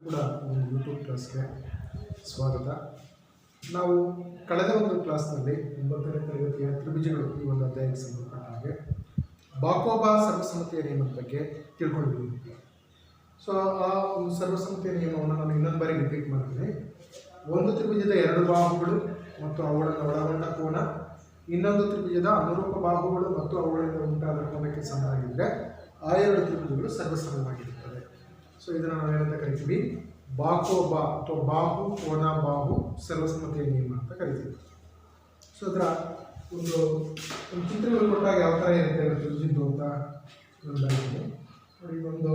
ಕೂಡ ಒಂದು ಯೂಟ್ಯೂಬ್ ಕ್ಲಾಸ್ಗೆ ಸ್ವಾಗತ. ನಾವು ಕಳೆದ ಒಂದು ಕ್ಲಾಸ್ನಲ್ಲಿ 9ನೇ ತರಗತಿಯ ತ್ರಿಭುಜಗಳು ಈ ಒಂದು ಅಧ್ಯಾಯಕ್ಕೆ ಸಂಬಂಧಪಟ್ಟ ಹಾಗೆ ಬಾಕೋಬಾ ಸರ್ವಸಮ್ಮತಿಯ ನಿಯಮದ ಬಗ್ಗೆ ತಿಳ್ಕೊಂಡಿದ್ದೀವಿ. ಸೊ ಆ ಒಂದು ಸರ್ವಸಮ್ಮತಿಯ ನಿಯಮವನ್ನು ನಾನು ಇನ್ನೊಂದು ಬಾರಿ ರಿಪೀಟ್ ಮಾಡ್ತೀನಿ. ಒಂದು ತ್ರಿಭುಜದ ಎರಡು ಬಾಹುಗಳು ಮತ್ತು ಅವುಗಳನ್ನು ಒಳಗೊಂಡ ಕೋನ ಇನ್ನೊಂದು ತ್ರಿಭುಜದ ಅನುರೂಪ ಬಾಹುಗಳು ಮತ್ತು ಅವುಗಳಿಂದ ಉಂಟಾದ ಕೋನಕ್ಕೆ ಸಮನಾಗಿದ್ದರೆ ಆ ಎರಡು ತ್ರಿಭುಜಗಳು ಸರ್ವಸಮವಾಗಿರುತ್ತವೆ. ಸೊ ಇದನ್ನು ನಾವು ಏನಂತ ಕರಿತೀವಿ? ಬಾಕೋಬಾ ಅಥವಾ ಬಾಹು ಕೋನ ಬಾಹು ಸರ್ವಸಮ್ಮತಿಯ ನಿಯಮ ಅಂತ ಕರಿತೀವಿ. ಸೊ ಅದರ ಒಂದು ಚಿತ್ರಗಳು ಕೊಟ್ಟಾಗ ಯಾವ ಥರ ಇರುತ್ತೆ ತ್ರಿಭುಜದ್ದು ಅಂತ ನೋಡಿ. ಒಂದು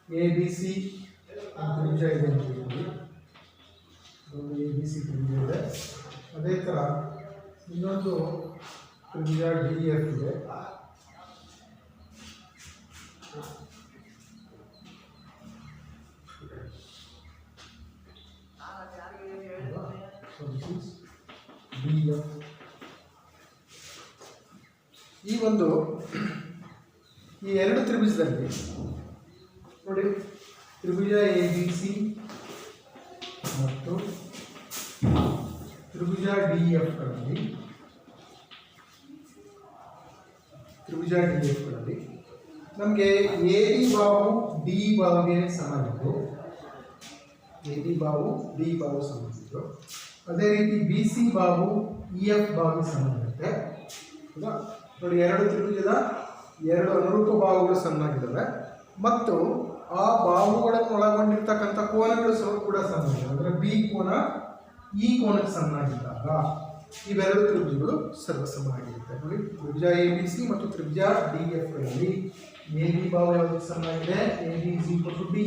ಎ ಬಿ ಸಿ ತ್ರಿಭುಜ ಇದೆ ಅಂತ ಹೇಳಿ, ಒಂದು ಎ ಬಿ ಸಿ ತ್ರಿಭುಜ ಇದೆ. ಅದೇ ಥರ ಇನ್ನೊಂದು ತ್ರಿಭುಜ ಡಿ ಎಫ್ ಇದೆ. ಈ ಎರಡು ತ್ರಿಭುಜದಲ್ಲಿ ನೋಡಿ, ತ್ರಿಭುಜ ಎ ಬಿ ಸಿ ಮತ್ತು ತ್ರಿಭುಜ ಡಿ ಎಫ್ಗಳಲ್ಲಿ ನಮಗೆ ಎ ಬಿ ಬಾಹು ಡಿ ಬಾಹುಗೆ ಸಮಾನಿತ್ತು. ಎ ಬಿ ಬಾಹು ಡಿ ಬಾಹು ಸಮಾನಿತ್ತು. ಅದೇ ರೀತಿ ಬಿ ಸಿ ಬಾಹು ಇ ಎಫ್ ಬಾಹುಗೆ ಸಮಾನಿರುತ್ತೆ. ಹೌದಾ? ನೋಡಿ, ಎರಡು ತ್ರಿಭುಜದ ಎರಡು ಅನುರೂಪ ಬಾಹುಗಳು ಸಮನಾಗಿದ್ದಾವೆ ಮತ್ತು ಆ ಬಾಹುಗಳನ್ನು ಒಳಗೊಂಡಿರ್ತಕ್ಕಂಥ ಕೋನಗಳು ಸಹ ಕೂಡ ಸಮನಾಗಿದೆ. ಅಂದರೆ ಬಿ ಕೋನ ಈ ಕೋನಕ್ಕೆ ಸಮನಾಗಿದ್ದಾಗ ಇವೆರಡು ತ್ರಿಭುಜಗಳು ಸರ್ವಸಮವಾಗಿರುತ್ತೆ. ನೋಡಿ, ತ್ರಿಭುಜ ಎ ಬಿ ಸಿ ಮತ್ತು ತ್ರಿಭುಜ ಡಿ ಎಫ್ಗಳಲ್ಲಿ ಎ ಬಿ ಬಾಹು ಯಾವುದಕ್ಕೆ ಸಮನಾಗಿದೆ? A B is equal to D.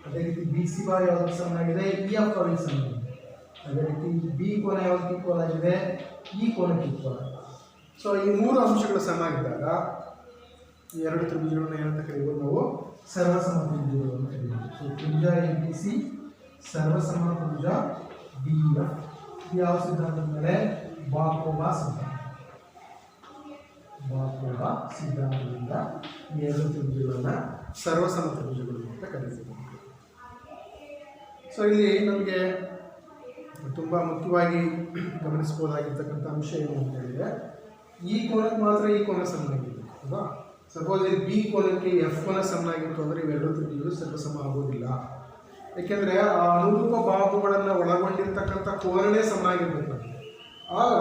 ಅದೇ ರೀತಿ ಬಿ ಸಿ ಬಾಹು ಯಾವುದಕ್ಕೆ ಸಮನಾಗಿದೆ? ಇ ಎಫ್ ಬಾಹುಗೆ ಸಮನಾಗಿದೆ. ಅದೇ ರೀತಿ ಬಿ ಕೋನ ಯಾವುದಕ್ಕೆ ಈಕ್ವಲ್ ಆಗಿದೆ? ಈ ಕೋನಕ್ಕೆ ಈಕ್ವಲ್ ಆಗಿದೆ. ಸೊ ಈ ಮೂರು ಅಂಶಗಳು ಸಮನಾಗಿದ್ದಾಗ ಈ ಎರಡು ತ್ರಿಭುಜಗಳನ್ನು ಏನಂತ ಕರೀಬೋದು? ನಾವು ಸರ್ವಸಮ ತ್ರಿಭುಜಗಳು ಅಂತ ಕರೀಬೋದು. ಸೊ ತ್ರಿಭುಜ ಎ ಬಿ ಸಿ ಸರ್ವಸಮ ತ್ರಿಭುಜ ಡಿ ಎಫ್ ಯಾವ ಸಿದ್ಧಾಂತದ ಮೇಲೆ? ಬಾಕೋಬಾ ಸಿದ್ಧಾಂತ. ಬಾಕೋಬಾ ಸಿದ್ಧಾಂತದಿಂದ ಈ ಎರಡು ತ್ರಿಭುಜಗಳನ್ನು ಸರ್ವಸಮ ತ್ರಿಭುಜಗಳು ಅಂತ ಕರೀತೀವಿ. ಸೊ ಇಲ್ಲಿ ನಮಗೆ ತುಂಬ ಮುಖ್ಯವಾಗಿ ಗಮನಿಸಬಹುದಾಗಿರ್ತಕ್ಕಂಥ ಅಂಶ ಏನು ಅಂತ ಹೇಳಿದರೆ, ಈ ಕೋನಕ್ಕೆ ಮಾತ್ರ ಈ ಕೋನ ಸಮನಾಗಿದೆ. ಅಲ್ವಾ? ಸಪೋಸ್ ಇಲ್ಲಿ ಬಿ ಕೋನಕ್ಕೆ ಎಫ್ ಕೋನ ಸಮನಾಗಿತ್ತು ಅಂದರೆ ಇವೆರಡು ತ್ರಿಭುಜಗಳು ಸರ್ವಸಮ ಆಗೋದಿಲ್ಲ. ಏಕೆಂದರೆ ಆ ಅನುರೂಪ ಬಾಹುಗಳನ್ನು ಒಳಗೊಂಡಿರ್ತಕ್ಕಂಥ ಕೋನನೇ ಸಮನಾಗಿರ್ಬೇಕು ನಮಗೆ. ಆಗ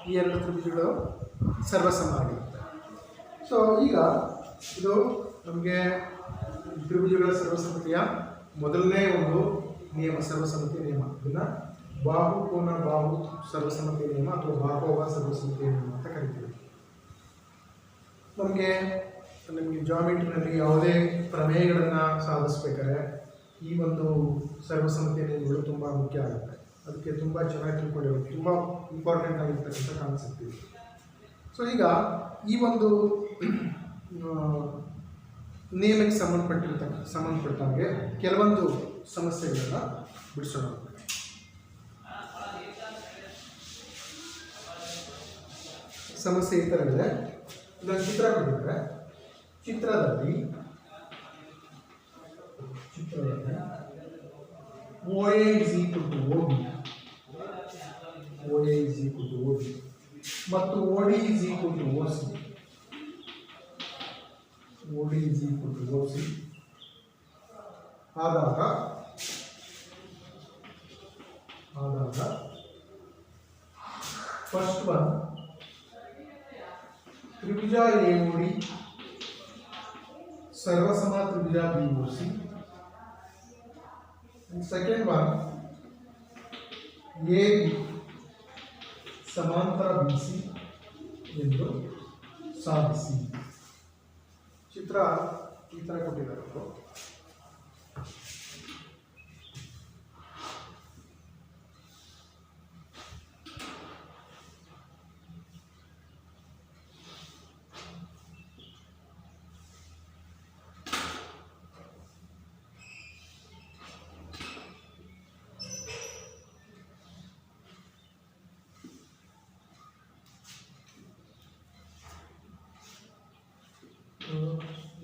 ಈ ಎರಡು ತ್ರಿಭುಜಗಳು ಸರ್ವಸಮ ಆಗಿರುತ್ತೆ. ಸೊ ಈಗ ಇದು ನಮಗೆ ತ್ರಿಭುಜಗಳ ಸರ್ವಸಮ್ಮತಿಯ ಮೊದಲನೇ ಒಂದು ನಿಯಮ, ಸರ್ವಸಮ್ಮತಿಯ ನಿಯಮ. ಇದನ್ನು ಬಾಹು ಕೋನ ಬಾಹು ಸರ್ವಸಮ್ಮತಿಯ ನಿಯಮ ಅಥವಾ ಬಾಕೋಬಾ ಸರ್ವಸಮ್ಮತಿಯ ನಿಯಮ ಅಂತ ಕರಿತೀವಿ. ನಮಗೆ ಜಾಮೆಟ್ರಿನಲ್ಲಿ ಯಾವುದೇ ಪ್ರಮೇಯಗಳನ್ನು ಸಾಧಿಸ್ಬೇಕಾದ್ರೆ ಈ ಒಂದು ಸರ್ವಸಮ್ಮತಿಯ ನಿಯಮಗಳು ತುಂಬ ಮುಖ್ಯ ಆಗುತ್ತೆ. ಅದಕ್ಕೆ ತುಂಬ ಚೆನ್ನಾಗಿ ತಿಳ್ಕೊಂಡಿರೋದು, ತುಂಬ ಇಂಪಾರ್ಟೆಂಟ್ ಆಗಿರ್ತಕ್ಕಂಥ ಕಾನ್ಸೆಪ್ಟ್ ಇದು. ಸೊ ಈಗ ಈ ಒಂದು ನಿಯಮಕ್ಕೆ ಸಂಬಂಧಪಟ್ಟಂಗೆ ಕೆಲವೊಂದು ಸಮಸ್ಯೆಗಳನ್ನು ಬಿಡಿಸೋಣ. ಸಮಸ್ಯೆ ಈ ಥರ ಇದೆ. ಇದೊಂದು ಚಿತ್ರ ಕೊಟ್ಟಿದ್ದಾರೆ. ಚಿತ್ರದಲ್ಲಿ OA is equal to OB, OA is equal to OB ಮತ್ತು OD is equal to OC, OD is equal to OC ಆದಾಗ ಫಸ್ಟ್ ಒನ್ ತ್ರಿಭುಜ AOD ಸರ್ವಸಮ ತ್ರಿಭುಜ BOC. ಸೆಕೆಂಡ್ ಒನ್ AB ಸಮಾಂತರ BC ಎಂದು ಸಾಧಿಸಿ. ಚಿತ್ರ ಈ ಥರ ಕೊಟ್ಟಿದ್ದಾರೆ.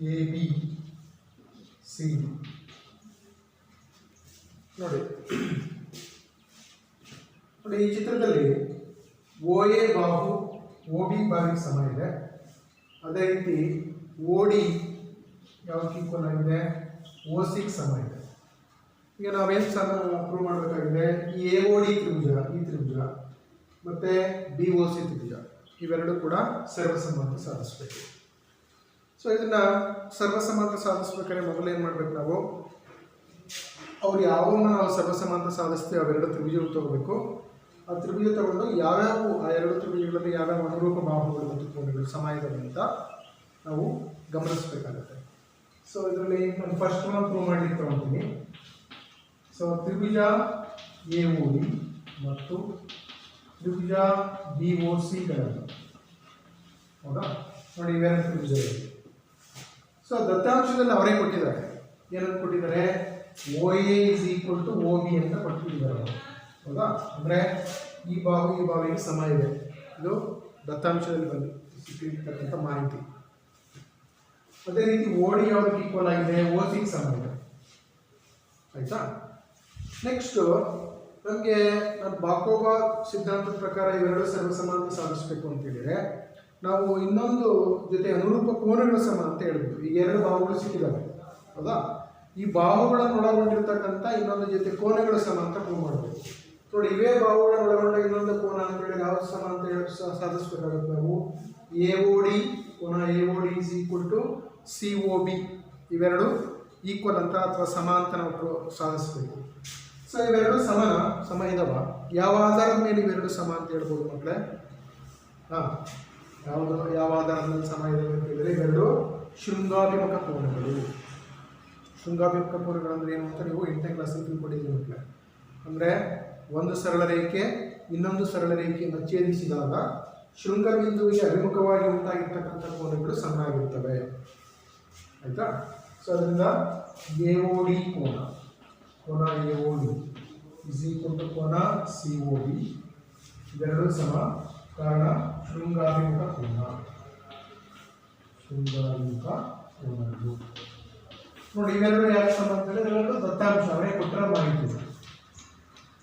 A B C ನೋಡಿ ನೋಡಿ ಈ ಚಿತ್ರದಲ್ಲಿ ಓ ಎ ಬಾಹು ಓ ಬಿ ಬಾವಿಗೆ ಸಮ ಇದೆ. ಅದೇ ರೀತಿ ಓ ಡಿ ಯಾವಕ್ಕೆ ಈಕ್ವಲ್ ಆಗಿದೆ, ಓ ಸಿಗೆ ಸಮ ಇದೆ. ಈಗ ನಾವೇನು ಸಮ ಪ್ರೂವ್ ಮಾಡಬೇಕಾಗಿದೆ, ಈ ಎ ಓ ಡಿ ತ್ರಿಭುಜ, ಈ ತ್ರಿಭುಜ ಮತ್ತು ಬಿ ಓ ಸಿ ತ್ರಿಭುಜ ಇವೆರಡು ಕೂಡ ಸರ್ವಸಮಾನತೆ ಸಾಧಿಸಬೇಕು. ಸೊ ಇದನ್ನು ಸರ್ವಸಮಾನತೆ ಸಾಧಿಸ್ಬೇಕಾದ್ರೆ ಮೊದಲು ಏನು ಮಾಡಬೇಕು, ನಾವು ಅವ್ರು ಯಾವನ್ನ ನಾವು ಸರ್ವಸಮಾನತೆ ಸಾಧಿಸ್ತೀವಿ ಅವೆರಡು ತ್ರಿಭುಜಗಳು ತಗೋಬೇಕು. ಆ ತ್ರಿಭುಜ ತಗೊಂಡು ಯಾವ್ಯಾವ ಆ ಎರಡು ತ್ರಿಭುಜಗಳಲ್ಲಿ ಯಾವ್ಯಾವ ಅನುರೂಪ ಬಾಹುಗಳು ಮತ್ತು ಕೋನಗಳು ಸಮ ಇದ್ದಾವೆ ಅಂತ ನಾವು ಗಮನಿಸಬೇಕಾಗುತ್ತೆ. ಸೊ ಇದರಲ್ಲಿ ನಾನು ಫಸ್ಟ್ ಒನ್ ಪ್ರೂವ್ ಮಾಡಲಿಕ್ಕೆ ತಗೊಳ್ತೀನಿ. ಸೊ ತ್ರಿಭುಜ ಎ ಓ ಡಿ ಮತ್ತು ತ್ರಿಭುಜ ಬಿ ಓ ಸಿಗಳನ್ನು, ಹೌದಾ, ನೋಡಿ ಇವೆರಡು ತ್ರಿಭುಜ ಇದೆ. ಸೊ ದತ್ತಾಂಶದಲ್ಲಿ ಅವರೇ ಕೊಟ್ಟಿದ್ದಾರೆ, ಏನಂತ ಕೊಟ್ಟಿದ್ದಾರೆ, O A is equal to O B ಅಂತ ಕೊಟ್ಟಿದ್ದಾರೆ ಅವರು, ಹೌದಾ. ಅಂದರೆ ಈ ಬಾವಿಗೆ ಸಮ ಇದೆ, ಇದು ದತ್ತಾಂಶದಲ್ಲಿ ಬಂದು ಸಿಕ್ಕಿರ್ತಕ್ಕಂಥ ಮಾಹಿತಿ. ಅದೇ ರೀತಿ ಓ ಡಿ ಯಾವ್ದಕ್ಕೆ ಈಕ್ವಲ್ ಆಗಿದೆ, ಓ ಸಿಗೆ ಸಮ ಇದೆ, ಆಯಿತಾ. ನೆಕ್ಸ್ಟು ನಮಗೆ ನಾನು ಬಾಕೋಬಾ ಸಿದ್ಧಾಂತದ ಪ್ರಕಾರ ಇವೆರಡು ಸರ್ವಸಮಾನತೆ ಸಾಧಿಸಬೇಕು ಅಂತ ಹೇಳಿದರೆ ನಾವು ಇನ್ನೊಂದು ಜೊತೆ ಅನುರೂಪ ಕೋನಗಳ ಸಮ ಅಂತ ಹೇಳ್ಬೋದು. ಈಗ ಎರಡು ಬಾಹುಗಳು ಸಿಕ್ಕಿದ್ದಾವೆ, ಹೌದಾ. ಈ ಬಾಹುಗಳನ್ನು ಒಳಗೊಂಡಿರ್ತಕ್ಕಂಥ ಇನ್ನೊಂದು ಜೊತೆ ಕೋನಗಳ ಸಮ ಅಂತ ಪ್ರೂವ್ ಮಾಡಬೇಕು. ನೋಡಿ ಇವೇ ಬಾಹುಗಳನ್ನು ಒಳಗೊಂಡ ಇನ್ನೊಂದು ಕೋನ ಅಂತ ಹೇಳಿ ಯಾವ ಸಮ ಅಂತ ಹೇಳಿ ಸಾಧಿಸಬೇಕಾಗುತ್ತೆ ನಾವು, ಎ ಓ ಡಿ ಕೋನ A O D is equal to C O B, ಇವೆರಡು ಈಕ್ವಲ್ ಅಂತ ಅಥವಾ ಸಮ ಅಂತ ನಾವು ಸಾಧಿಸಬೇಕು. ಸೊ ಇವೆರಡು ಸಮ ಇದಾವ. ಯಾವ ಆಧಾರದ ಮೇಲೆ ಇವೆರಡು ಸಮ ಅಂತ ಹೇಳ್ಬೋದು ಮಕ್ಕಳೇ, ಹಾಂ, ಯಾವ ಆಧಾರದ ಮೇಲೆ ಸಮ ಇದೆ ಅಂತ ಹೇಳಿದರೆ ಇವೆರಡು ಶೃಂಗಾಭಿಮುಖ ಕೋನಗಳು. ಶೃಂಗಾಭಿಮುಖ ಕೋನಗಳು ಅಂದರೆ ಏನು ಅಂತ ನೀವು 8ನೇ ಕ್ಲಾಸಲ್ಲಿ ತಿಳ್ಕೊಂಡಿದ್ದೀವಿ ಮಕ್ಕಳೇ. ಅಂದರೆ ಒಂದು ಸರಳ ರೇಖೆ ಇನ್ನೊಂದು ಸರಳ ರೇಖೆಯನ್ನು ಛೇದಿಸಿದಾಗ ಶೃಂಗಬಿಂದುವಿಗೆ ಅಭಿಮುಖವಾಗಿ ಉಂಟಾಗಿರ್ತಕ್ಕಂಥ ಕೋನಗಳು ಸಮ ಆಗಿರ್ತವೆ, ಆಯಿತಾ. ಸೊ ಅದರಿಂದ ಎ ಓ ಡಿ ಕೋನ A O D is equal to ಕೋನ ಸಿ ಓ ಡಿ, ಇವೆರಡು ಸಮ. ಕಾರಣ ಶೃಂಗಾಭಿಮುಖ ಕೋನಗಳು. ನೋಡಿ ಇವೆರಡು ಯಾಕೆ ಸಮ ಅಂತ ಹೇಳಿದ್ರೆ ಇವೆರಡು ದತ್ತಾಂಶ ಅವರೇ ಕೊಟ್ಟಿರೋ ಮಾಹಿತಿ.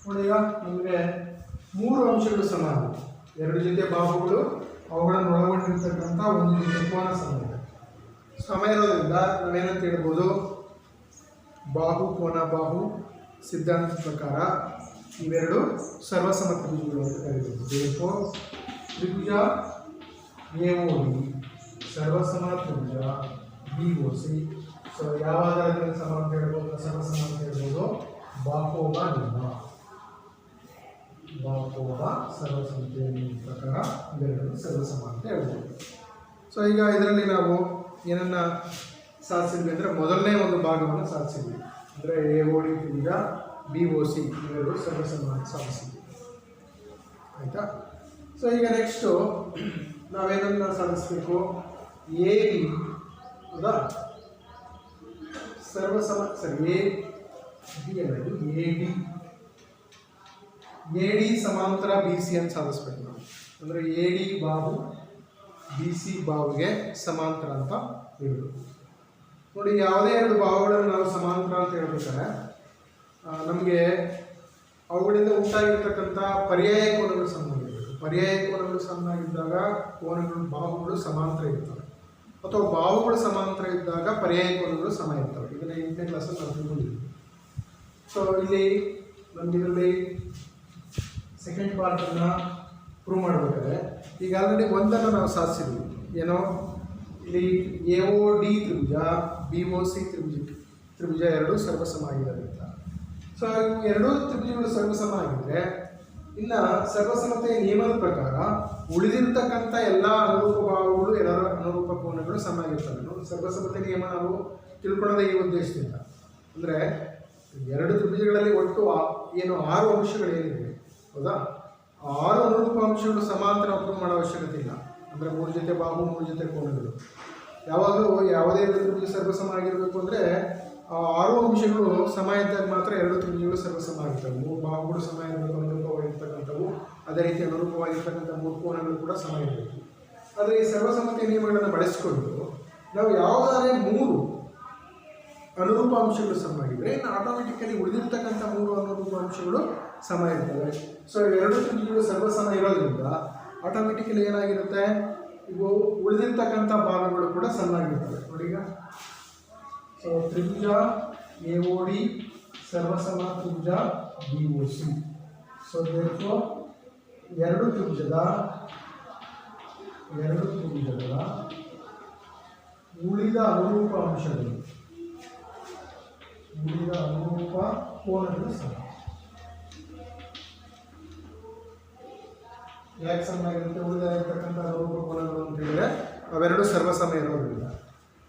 ನೋಡಿ ಈಗ ನಮಗೆ 3 ಅಂಶಗಳು ಸಮ ಆಗುತ್ತೆ. ಎರಡು ಜೊತೆ ಬಾಹುಗಳು ಅವುಗಳನ್ನು ಒಳಗೊಂಡಿರ್ತಕ್ಕಂಥ ಒಂದು ಜೊತೆ ಕೋನ ಸಮ ಇದೆ. ಸಮ ಇರೋದ್ರಿಂದ ನಾವೇನಂತ ಹೇಳ್ಬೋದು, ಬಾಹು ಕೋನ ಬಾಹು ಸಿದ್ಧಾಂತದ ಪ್ರಕಾರ ಇವೆರಡು ಸರ್ವಸಮ ತ್ರಿಭುಜಗಳು ಅಂತ ಕರೀಬೋದು. ದೇಶೋ ತ್ರಿಭುಜ ಎ ಓ ಡಿ ಸರ್ವಸಮ ತ್ರಿಭುಜ ಬಿ ಓ ಸಿ. ಸೊ ಯಾವ ಆಧಾರದ ಸಮ ಅಂತ ಹೇಳ್ಬೋದು, ಸರ್ವಸಮ ಅಂತ ಹೇಳ್ಬೋದು, ಬಾಕೋಬ ಸರ್ವಸಮತೆಯ ಪ್ರಕಾರ ಇವೆರಡು ಸರ್ವಸಮ ಅಂತ ಹೇಳ್ಬೋದು. ಸೊ ಈಗ ಇದರಲ್ಲಿ ನಾವು ಏನನ್ನು ಸಾಧಿಸಿದ್ವಿ ಅಂದರೆ ಮೊದಲನೇ ಒಂದು ಭಾಗವನ್ನು ಸಾಧಿಸಿದ್ವಿ, ಅಂದರೆ ಎ ಓ ಡಿ ತ್ರಿಭುಜ ಬಿ ಓ ಸಿ ಇವೆರಡು ಸರ್ವಸಮ ಅಂತ ಸಾಧಿಸಿದ್ವಿ, ಆಯಿತಾ. ಸೊ ಈಗ ನೆಕ್ಸ್ಟು ನಾವೇನನ್ನು ಸಾಧಿಸಬೇಕು, ಎ ಬಿ, ಹೌದಾ, ಸರ್ವಸಮ ಸರಿ ಎ ಡಿ ಅನ್ನೋದು ಎ ಡಿ ಸಮಾಂತರ ಬಿ ಸಿ ಅಂತ ಸಾಧಿಸ್ಬೇಕು ನಾವು. ಅಂದರೆ ಎ ಡಿ ಬಾಹು ಬಿ ಸಿ ಬಾಹುಗೆ ಸಮಾಂತರ ಅಂತ ಹೇಳೋದು. ನೋಡಿ ಯಾವುದೇ ಎರಡು ಬಾಹುಗಳನ್ನು ನಾವು ಸಮಾಂತರ ಅಂತ ಹೇಳ್ಬೇಕಾದ್ರೆ ನಮಗೆ ಅವುಗಳಿಂದ ಉಂಟಾಗಿರ್ತಕ್ಕಂಥ ಪರ್ಯಾಯ ಕೋನಗಳು ಸಮನಾಗಿರಬೇಕು. ಪರ್ಯಾಯ ಕೋನಗಳು ಸಮನಾಗಿದ್ದಾಗ ಕೋನಗಳು ಬಾಹುಗಳು ಸಮಾಂತರ ಇರ್ತವೆ, ಅಥವಾ ಬಾಹುಗಳು ಸಮಾಂತರ ಇದ್ದಾಗ ಪರ್ಯಾಯ ಕೋನಗಳು ಸಮ ಇರ್ತವೆ. ಇದನ್ನು 8ನೇ ಕ್ಲಾಸಲ್ಲಿ ನಾವು ತಿಳ್ಕೊಂಡಿದ್ದೀವಿ. ಸೊ ಇಲ್ಲಿ ನಮ್ಗೆ ಇದರಲ್ಲಿ ಸೆಕೆಂಡ್ ಪಾರ್ಟನ್ನು ಪ್ರೂವ್ ಮಾಡಬೇಕಾದ್ರೆ ಈಗ ಆಲ್ರೆಡಿ ಒಂದನ್ನು ನಾವು ಸಾಧಿಸಿದ್ವಿ, ಏನೋ ಇಲ್ಲಿ ಎ ಓ ಡಿ ತ್ರಿಭುಜ ಬಿ ಓ ಸಿ ತ್ರಿಭುಜ ಎರಡೂ ಸರ್ವಸಮ ಆಗಿದ್ದಾರೆ ಅಂತ. ಸೊ ಎರಡೂ ತ್ರಿಭುಜಗಳು ಸರ್ವಸಮ ಆಗಿದ್ದರೆ ಇನ್ನು ಸರ್ವಸಮತೆಯ ನಿಯಮದ ಪ್ರಕಾರ ಉಳಿದಿರ್ತಕ್ಕಂಥ ಎಲ್ಲ ಅನುರೂಪ ಭಾವಗಳು ಎಲ್ಲರ ಅನುರೂಪ ಕೋನಗಳು ಸಮ ಆಗಿರ್ತವೆ. ಸರ್ವಸಮತೆ ನಿಯಮ ನಾವು ತಿಳ್ಕೊಳ್ಳೋದೇ ಈ ಉದ್ದೇಶದಿಂದ. ಅಂದರೆ ಎರಡು ತ್ರಿಭುಜಗಳಲ್ಲಿ ಒಟ್ಟು ಏನು 6 ಅಂಶಗಳೇನಿವೆ, ಹೌದಾ, ಆ 6 ಅನುರೂಪ ಅಂಶಗಳು ಸಮಾಂತರ ಪ್ರೂವ್ ಮಾಡೋ ಅವಶ್ಯಕತೆ ಇಲ್ಲ. ಅಂದರೆ 3 ಜೊತೆ ಬಾಹು 3 ಜೊತೆ ಕೋನಗಳು ಯಾವಾಗಲೂ ಯಾವುದೇ ತ್ರಿಭುಜ ಸರ್ವಸಮ ಆಗಿರಬೇಕು ಅಂದರೆ ಆ 6 ಅಂಶಗಳು ಸಮ ಇದ್ದಾಗ ಮಾತ್ರ ಎರಡು ತ್ರಿಭುಜಗಳು ಸರ್ವಸಮ ಆಗಿರ್ತವೆ. 3 ಬಾಹುಗಳು ಸಮ ಇರಬೇಕು, ಅನುರೂಪವಾಗಿರ್ತಕ್ಕಂಥವು. ಅದೇ ರೀತಿ ಅನುರೂಪವಾಗಿರ್ತಕ್ಕಂಥ 3 ಕೋನಗಳು ಕೂಡ ಸಮ ಇರಬೇಕು. ಆದರೆ ಈ ಸರ್ವಸಮತೆ ನಿಯಮಗಳನ್ನು ಬಳಸಿಕೊಂಡು ನಾವು ಯಾವುದಾದ್ರೆ 3 ಅನುರೂಪ ಅಂಶಗಳು ಸಮ ಆಗಿದ್ರೆ ಇನ್ನು ಆಟೋಮೆಟಿಕಲಿ ಉಳಿದಿರ್ತಕ್ಕಂಥ 3 ಅನುರೂಪ ಅಂಶಗಳು ಸಮ ಇರ್ತವೆ. ಸೊ ಎರಡು ತ್ರಿಭುಜಗಳು ಸರ್ವಸಮ ಇರೋದ್ರಿಂದ ಆಟೋಮೆಟಿಕಲಿ ಏನಾಗಿರುತ್ತೆ, ಇವು ಉಳಿದಿರ್ತಕ್ಕಂಥ ಭಾಗಗಳು ಕೂಡ ಸಮ ಆಗಿರ್ತವೆ. ನೋಡಿ ಈಗ, ಸೊ ತ್ರಿಭುಜ AOD ಸರ್ವಸಮ ತ್ರಿಭುಜ BOC. ಸೊ ಎರಡು ತ್ರಿಭುಜದ ಉಳಿದ ಅನುರೂಪ ಅಂಶಗಳು, ಉಳಿದ ಅನುರೂಪ ಕೋನಗಳು ಸಮ. ಯಾಕೆ ಸಮ ಆಗಿರುತ್ತೆ? ಉಳಿದ ಇರ್ತಕ್ಕಂಥ ಅನುರೂಪ ಕೋನಗಳು ಅಂತ ಹೇಳಿದ್ರೆ ಅವೆರಡು ಸರ್ವಸಮ ಇರೋದ್ರಿಂದ.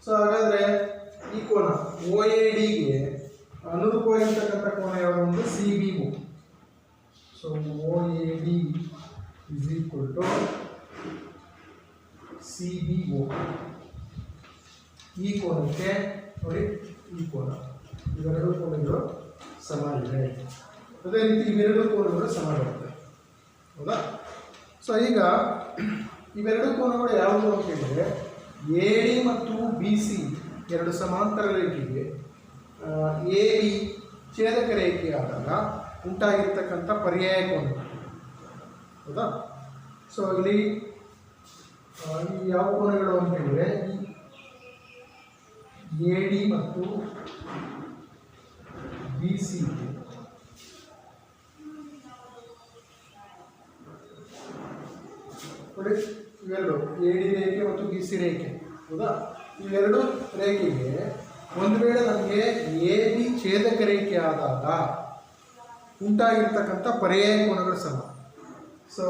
ಸೊ ಹಾಗಾದರೆ ಈ ಕೋನ OADಗೆ ಅನುರೂಪವಾಗಿರ್ತಕ್ಕಂಥ ಕೋನ ಯಾವುದು ಒಂದು CBO. So OAD is equal to CBO. ಈ ಕೋನಕ್ಕೆ ನೋಡಿ, ಈ ಕೋನ, ಇವೆರಡು ಕೋನಗಳು ಸಮ ಇದೆ. ಅದೇ ರೀತಿ ಇವೆರಡು ಕೋನಗಳು ಸಮ ಬರುತ್ತೆ, ಹೌದಾ? ಸೊ ಈಗ ಇವೆರಡು ಕೋನಗಳು ಯಾವುವು ಅಂತ ಹೇಳಿದ್ರೆ AD ಮತ್ತು BC ಎರಡು ಸಮಾಂತರ ರೇಖೆಗೆ AB ಛೇದಕ ರೇಖೆಯಾದಾಗ ಉಂಟಾಗಿರ್ತಕ್ಕಂಥ ಪರ್ಯಾಯ ಕೋನ, ಹೌದಾ? ಸೊ ಇಲ್ಲಿ ಯಾವ ಕೋನಗಳು ಅಂತ ಹೇಳಿದ್ರೆ AD ಮತ್ತು BC ನೋಡಿ, ಇವೆರಡು AD ರೇಖೆ ಮತ್ತು BC ರೇಖೆ, ಹೌದಾ? ಇವೆರಡು ರೇಖೆಗೆ ಒಂದು ವೇಳೆ ನಮಗೆ AB ಛೇದಕ ರೇಖೆ ಆದಾಗ ಉಂಟಾಗಿರ್ತಕ್ಕಂಥ ಪರ್ಯಾಯ ಕೋನಗಳು ಸಮ. ಸೊ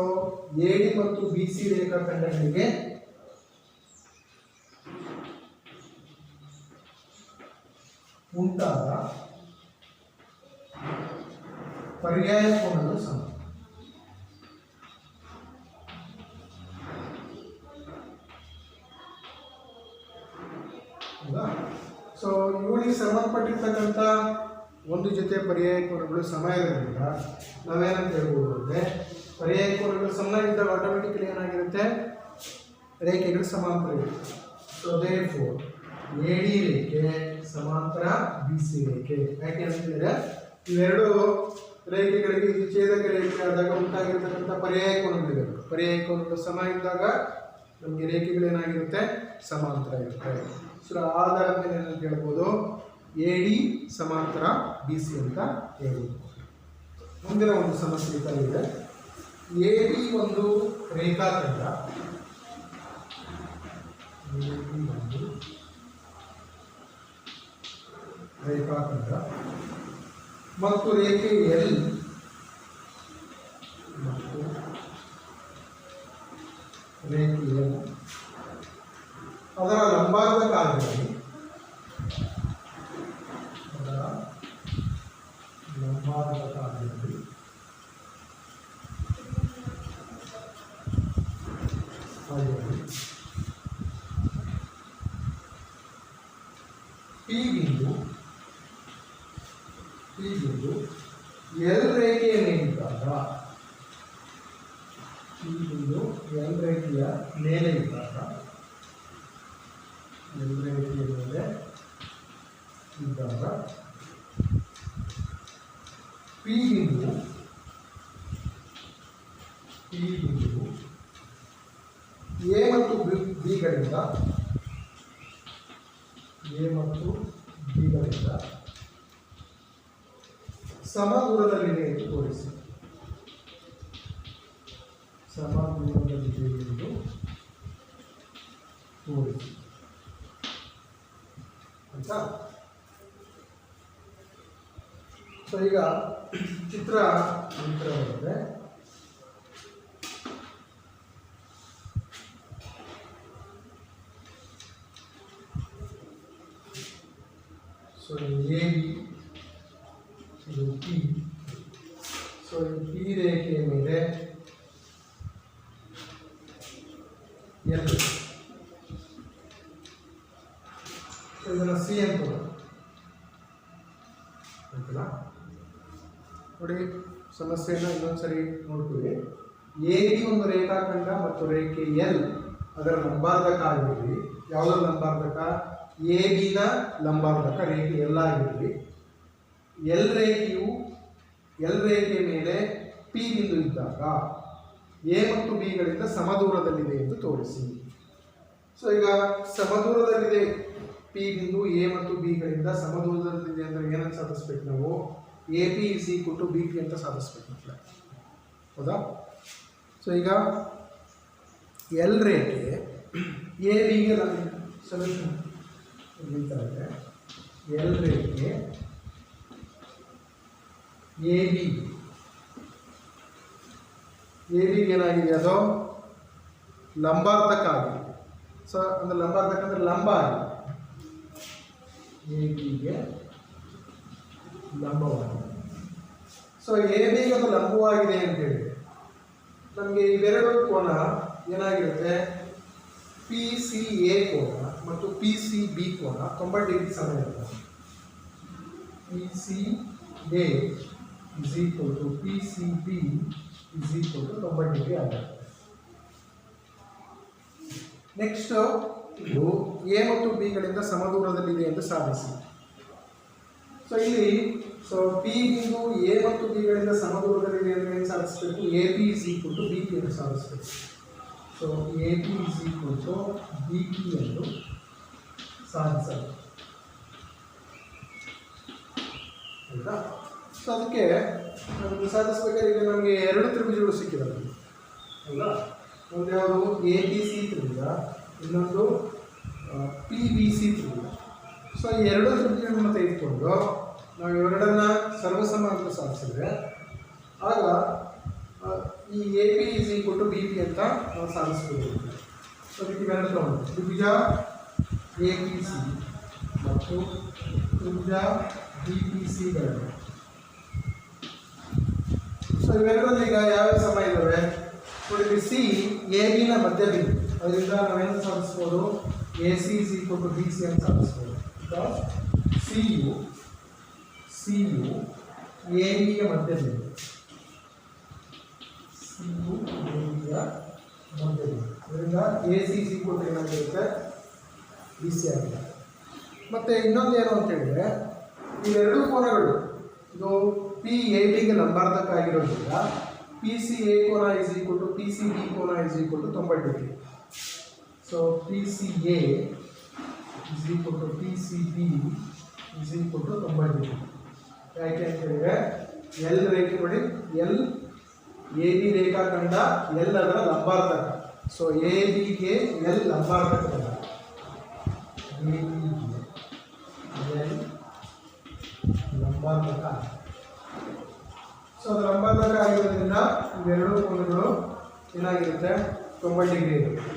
AD ಮತ್ತು BC ರೇಖಾಖಂಡಗಳಿಗೆ ಉಂಟಾದ ಪರ್ಯಾಯ ಕೋನಗಳು ಸಮ. ಹೌದಾ? ಸೊ ಇವುಗಳಿಗೆ ಸಂಬಂಧಪಟ್ಟಿರ್ತಕ್ಕಂಥ ಒಂದು ಜೊತೆ ಪರ್ಯಾಯ ಕೋನಗಳು ಸಮ ಇರೋದ್ರಿಂದ ನಾವೇನಂತ ಹೇಳ್ಬೋದು ಅಂದರೆ, ಪರ್ಯಾಯ ಕೋನಗಳು ಸಮ ಇದ್ದಾಗ ಆಟೋಮೆಟಿಕಲಿ ಏನಾಗಿರುತ್ತೆ, ರೇಖೆಗಳು ಸಮಾಂತರ ಇರುತ್ತೆ. ಸೊ ದೇರ್ಫೋರ್ AD ರೇಖೆ ಸಮಾಂತರ BC ರೇಖೆ. ಯಾಕೆ ಅಂತಂದರೆ ಇವೆರಡು ರೇಖೆಗಳಿಗೆ ಇದು ಛೇದಕ ರೇಖೆ ಆದಾಗ ಉಂಟಾಗಿರ್ತಕ್ಕಂಥ ಪರ್ಯಾಯ ಕೋನಗಳಿವೆ. ಪರ್ಯಾಯ ಕೋನಗಳು ಸಮ ಇದ್ದಾಗ ನಮಗೆ ರೇಖೆಗಳೇನಾಗಿರುತ್ತೆ, ಸಮಾಂತರ ಇರುತ್ತೆ. ಸೊ ಆಧಾರದ ಮೇಲೆ ಏನಂತ ಹೇಳ್ಬೋದು, AD ಸಮಾಂತರ BC ಅಂತ ಹೇಳ್ಬೋದು. ಮುಂದಿನ ಒಂದು ಸಮಸ್ಯೆ ಇದೆ. AB ಒಂದು ರೇಖಾಖಂಡ, ಮತ್ತು ರೇಖೆ L ಮತ್ತು ರೇಖೆ L ಅದರ ಲಂಬಾರ್ಧ ಕಾಲದಲ್ಲಿ P ಬಿಂದು L ರೇಖೆಯ ಮೇಲಿದ್ದಾಗ, P ಬಿಂದು L ರೇಖೆಯ ಮೇಲೆ ಇದ್ದಾಗ, L ರೇಖೆಯ ಮೇಲೆ ಇದ್ದಾಗ P ಬಿಂದು A ಮತ್ತು B ಗಳಿಂದ ಸಮ ದೂರದಲ್ಲಿದೆ ಎಂದು ತೋರಿಸಿ. ಸಮ ದೂರದಲ್ಲಿದೆ ಎಂದು ತೋರಿಸಿ ಅಂತ. ಸೊ ಈಗ ಚಿತ್ರ ಬರುತ್ತೆ. ಸೊ AB ಇದು P. ಸೊ ಈ P ರೇಖೆಯ ಮೇಲೆ L. ಸೊ ಇದನ್ನು C ಅಂತ ಆಯ್ತಲ್ಲ. ನೋಡಿ, ಸಮಸ್ಯೆಯನ್ನು ಇನ್ನೊಂದ್ಸರಿ ನೋಡ್ತೀವಿ. AB ಒಂದು ರೇಖಾಖಂಡ ಮತ್ತು ರೇಖೆ L ಅದರ ಲಂಬಾರ್ಧಕ ಆಗಿರಲಿ. ಯಾವುದರ ಲಂಬಾರ್ಧಕ? ಎ ಬಿನ ಲಂಬಾರ್ಧಕ ರೇಖೆ ಎಲ್ಲ ಆಗಿರಲಿ. ಎಲ್ ರೇಖೆಯ ಮೇಲೆ ಪಿ ಬಿಂದು ಇದ್ದಾಗ ಎ ಮತ್ತು ಬಿಗಳಿಂದ ಸಮದೂರದಲ್ಲಿದೆ ಎಂದು ತೋರಿಸಿ. ಸೊ ಈಗ ಸಮದೂರದಲ್ಲಿದೆ ಪಿ ಬಿಂದು ಎ ಮತ್ತು ಬಿಗಳಿಂದ ಸಮದೂರದಲ್ಲಿದೆ ಅಂದರೆ ಏನಂತ ಸಾಧಿಸ್ಬೇಕು ನಾವು? A P is equal to B P ಅಂತ ಸಾಧಿಸ್ಬೇಕು. ಹೌದಾ? ಸೊ ಈಗ ಎಲ್ ರೇಖೆ ಎ ಬಿಗೆ ಸೊಲ್ಯೂಷನ್ ಇದೆ. ಎಲ್ ರೇಖೆ ಎ ಬಿಗೆ ಏನಾಗಿದೆ? ಅದು ಲಂಬಾರ್ಧಕ ಆಗಿದೆ. ಸೊ ಅಂದರೆ ಲಂಬಾರ್ಧಕ ಅಂದರೆ ಲಂಬ ಆಗಿದೆ. ಎ ಬಿಗೆ ಲಂಬವಾಗಿದೆ. ಸೊ ಎ ಬಿಗೆ ಅದು ಲಂಬವಾಗಿದೆ ಅಂತ ಹೇಳಿ ನಮಗೆ ಇವೆರಡು ಕೋನ ಏನಾಗಿರುತ್ತೆ? ಪಿ ಸಿ ಎ ಕೋನ ಮತ್ತು ಪಿ ಸಿ ಬಿ ಕೋನ 90 ಡಿಗ್ರಿ ಸಮ ಇರುತ್ತೆ. P C A is equal to P C B is equal to 90 degree ಆಗುತ್ತೆ. ನೆಕ್ಸ್ಟ್ ಇದು ಎ ಮತ್ತು ಬಿಗಳಿಂದ ಸಮದೂರದಲ್ಲಿದೆ ಎಂದು ಸಾಧಿಸಿ. ಸೊ ಇಲ್ಲಿ ಪಿ ಬಿಂದು ಎ ಮತ್ತು ಬಿಗಳಿಂದ ಸಮದೂರದಲ್ಲಿದೆ ಅಂದರೆ ಏನು ಸಾಧಿಸಬೇಕು? A P is equal to B P ಎಂದು ಸಾಧಿಸಬೇಕು. So A P is equal to B P ಎಂದು ಸಾಧಿಸಬೇಕು. ಆಯಿತಾ? ಸೊ ಅದಕ್ಕೆ ಸಾಧಿಸಬೇಕಾದ್ರೆ ಈಗ ನಮಗೆ ಎರಡು ತ್ರಿಭುಜಗಳು ಸಿಕ್ಕಿದಾವೆ ಅಲ್ಲ. ಒಂದು ಯಾವುದು? ಎ ಬಿ ಸಿ ತ್ರಿಭುಜ, ಇನ್ನೊಂದು ಪಿ ಬಿ ಸಿ ತ್ರಿಭುಜ. ಸೊ ಈ ಎರಡು ತ್ರಿಭುಜಗಳನ್ನು ತೆಗೆದುಕೊಂಡು ನಾವು ಇವೆರಡನ್ನ ಸರ್ವಸಮ ಅಂತ ಸಾಧಿಸಿದ್ರೆ ಆಗ ಈ A P is equal to B P ಅಂತ ನಾವು ಸಾಧಿಸ್ಬೋದು. ಸೊ ಅದಕ್ಕೆ ಇವೆರಡು ತಗೊಂಡು ತ್ರಿಭುಜ ಎ ಪಿ ಸಿ ಮತ್ತು ತ್ರಿಭುಜ ಬಿ ಪಿ ಸಿಗಳು. ಸೊ ಇವೆರಡರಲ್ಲಿ ಈಗ ಯಾವ್ಯಾವ ಸಮ ಇದ್ದಾವೆ ನೋಡಿ? ಸಿ ಎ ಬಿನ ಮಧ್ಯ ಬಿಂದು, ಅದರಿಂದ ನಾವೇನು ಸಾಧಿಸ್ಬೋದು? A C is equal to B C ಅಂತ ಸಾಧಿಸ್ಬೋದು. ಬಿಕಾಸ್ ಸಿ ಯು ಎ ಬಿಗೆ ಮಧ್ಯ ಬಿಂದು, ಸಿ ಯು ಎ ಬಿಯ ಮಧ್ಯ ಬಿಂದು. ಅದರಿಂದ A C is equal to ಏನಾಗಿರುತ್ತೆ? ಬಿ ಸಿ ಆಗಿದೆ. ಮತ್ತು ಇನ್ನೊಂದು ಏನು ಅಂತ ಹೇಳಿದ್ರೆ ಇವೆರಡು ಕೋನಗಳು ಇದು ಪಿ ಎ ಬಿಗೆ ಲಂಬಾರ್ಧಕ ಆಗಿರೋದ್ರಿಂದ ಪಿ ಸಿ ಎ ಕೋನ is equal to P C B ಕೋನ is equal to 90 degree. So P C A is equal to P C B is equal to 90 degree. ಯಾಕೆ ಅಂತ ಹೇಳಿದ್ರೆ ಎಲ್ ರೇಖೆ ನೋಡಿ, ಎಲ್ ಎ ಬಿ ರೇಖಾಖಂಡ L ಅದರ ಲಂಬಾರ್ಧಕ. ಸೊ ಎ ಬಿಗೆ ಎಲ್ ಲಂಬಾರ್ಧಕ, ಎ ಬಿಗೆ ಎಲ್ ಲಂಬಾರ್ಧಕ. ಸೊ ಅದು ಲಂಬಾರ್ಧಕ ಆಗಿರೋದ್ರಿಂದ ಇವೆರಡು ಕೋನಗಳು ಏನಾಗಿರುತ್ತೆ? 90 ಡಿಗ್ರಿ ಇರುತ್ತೆ.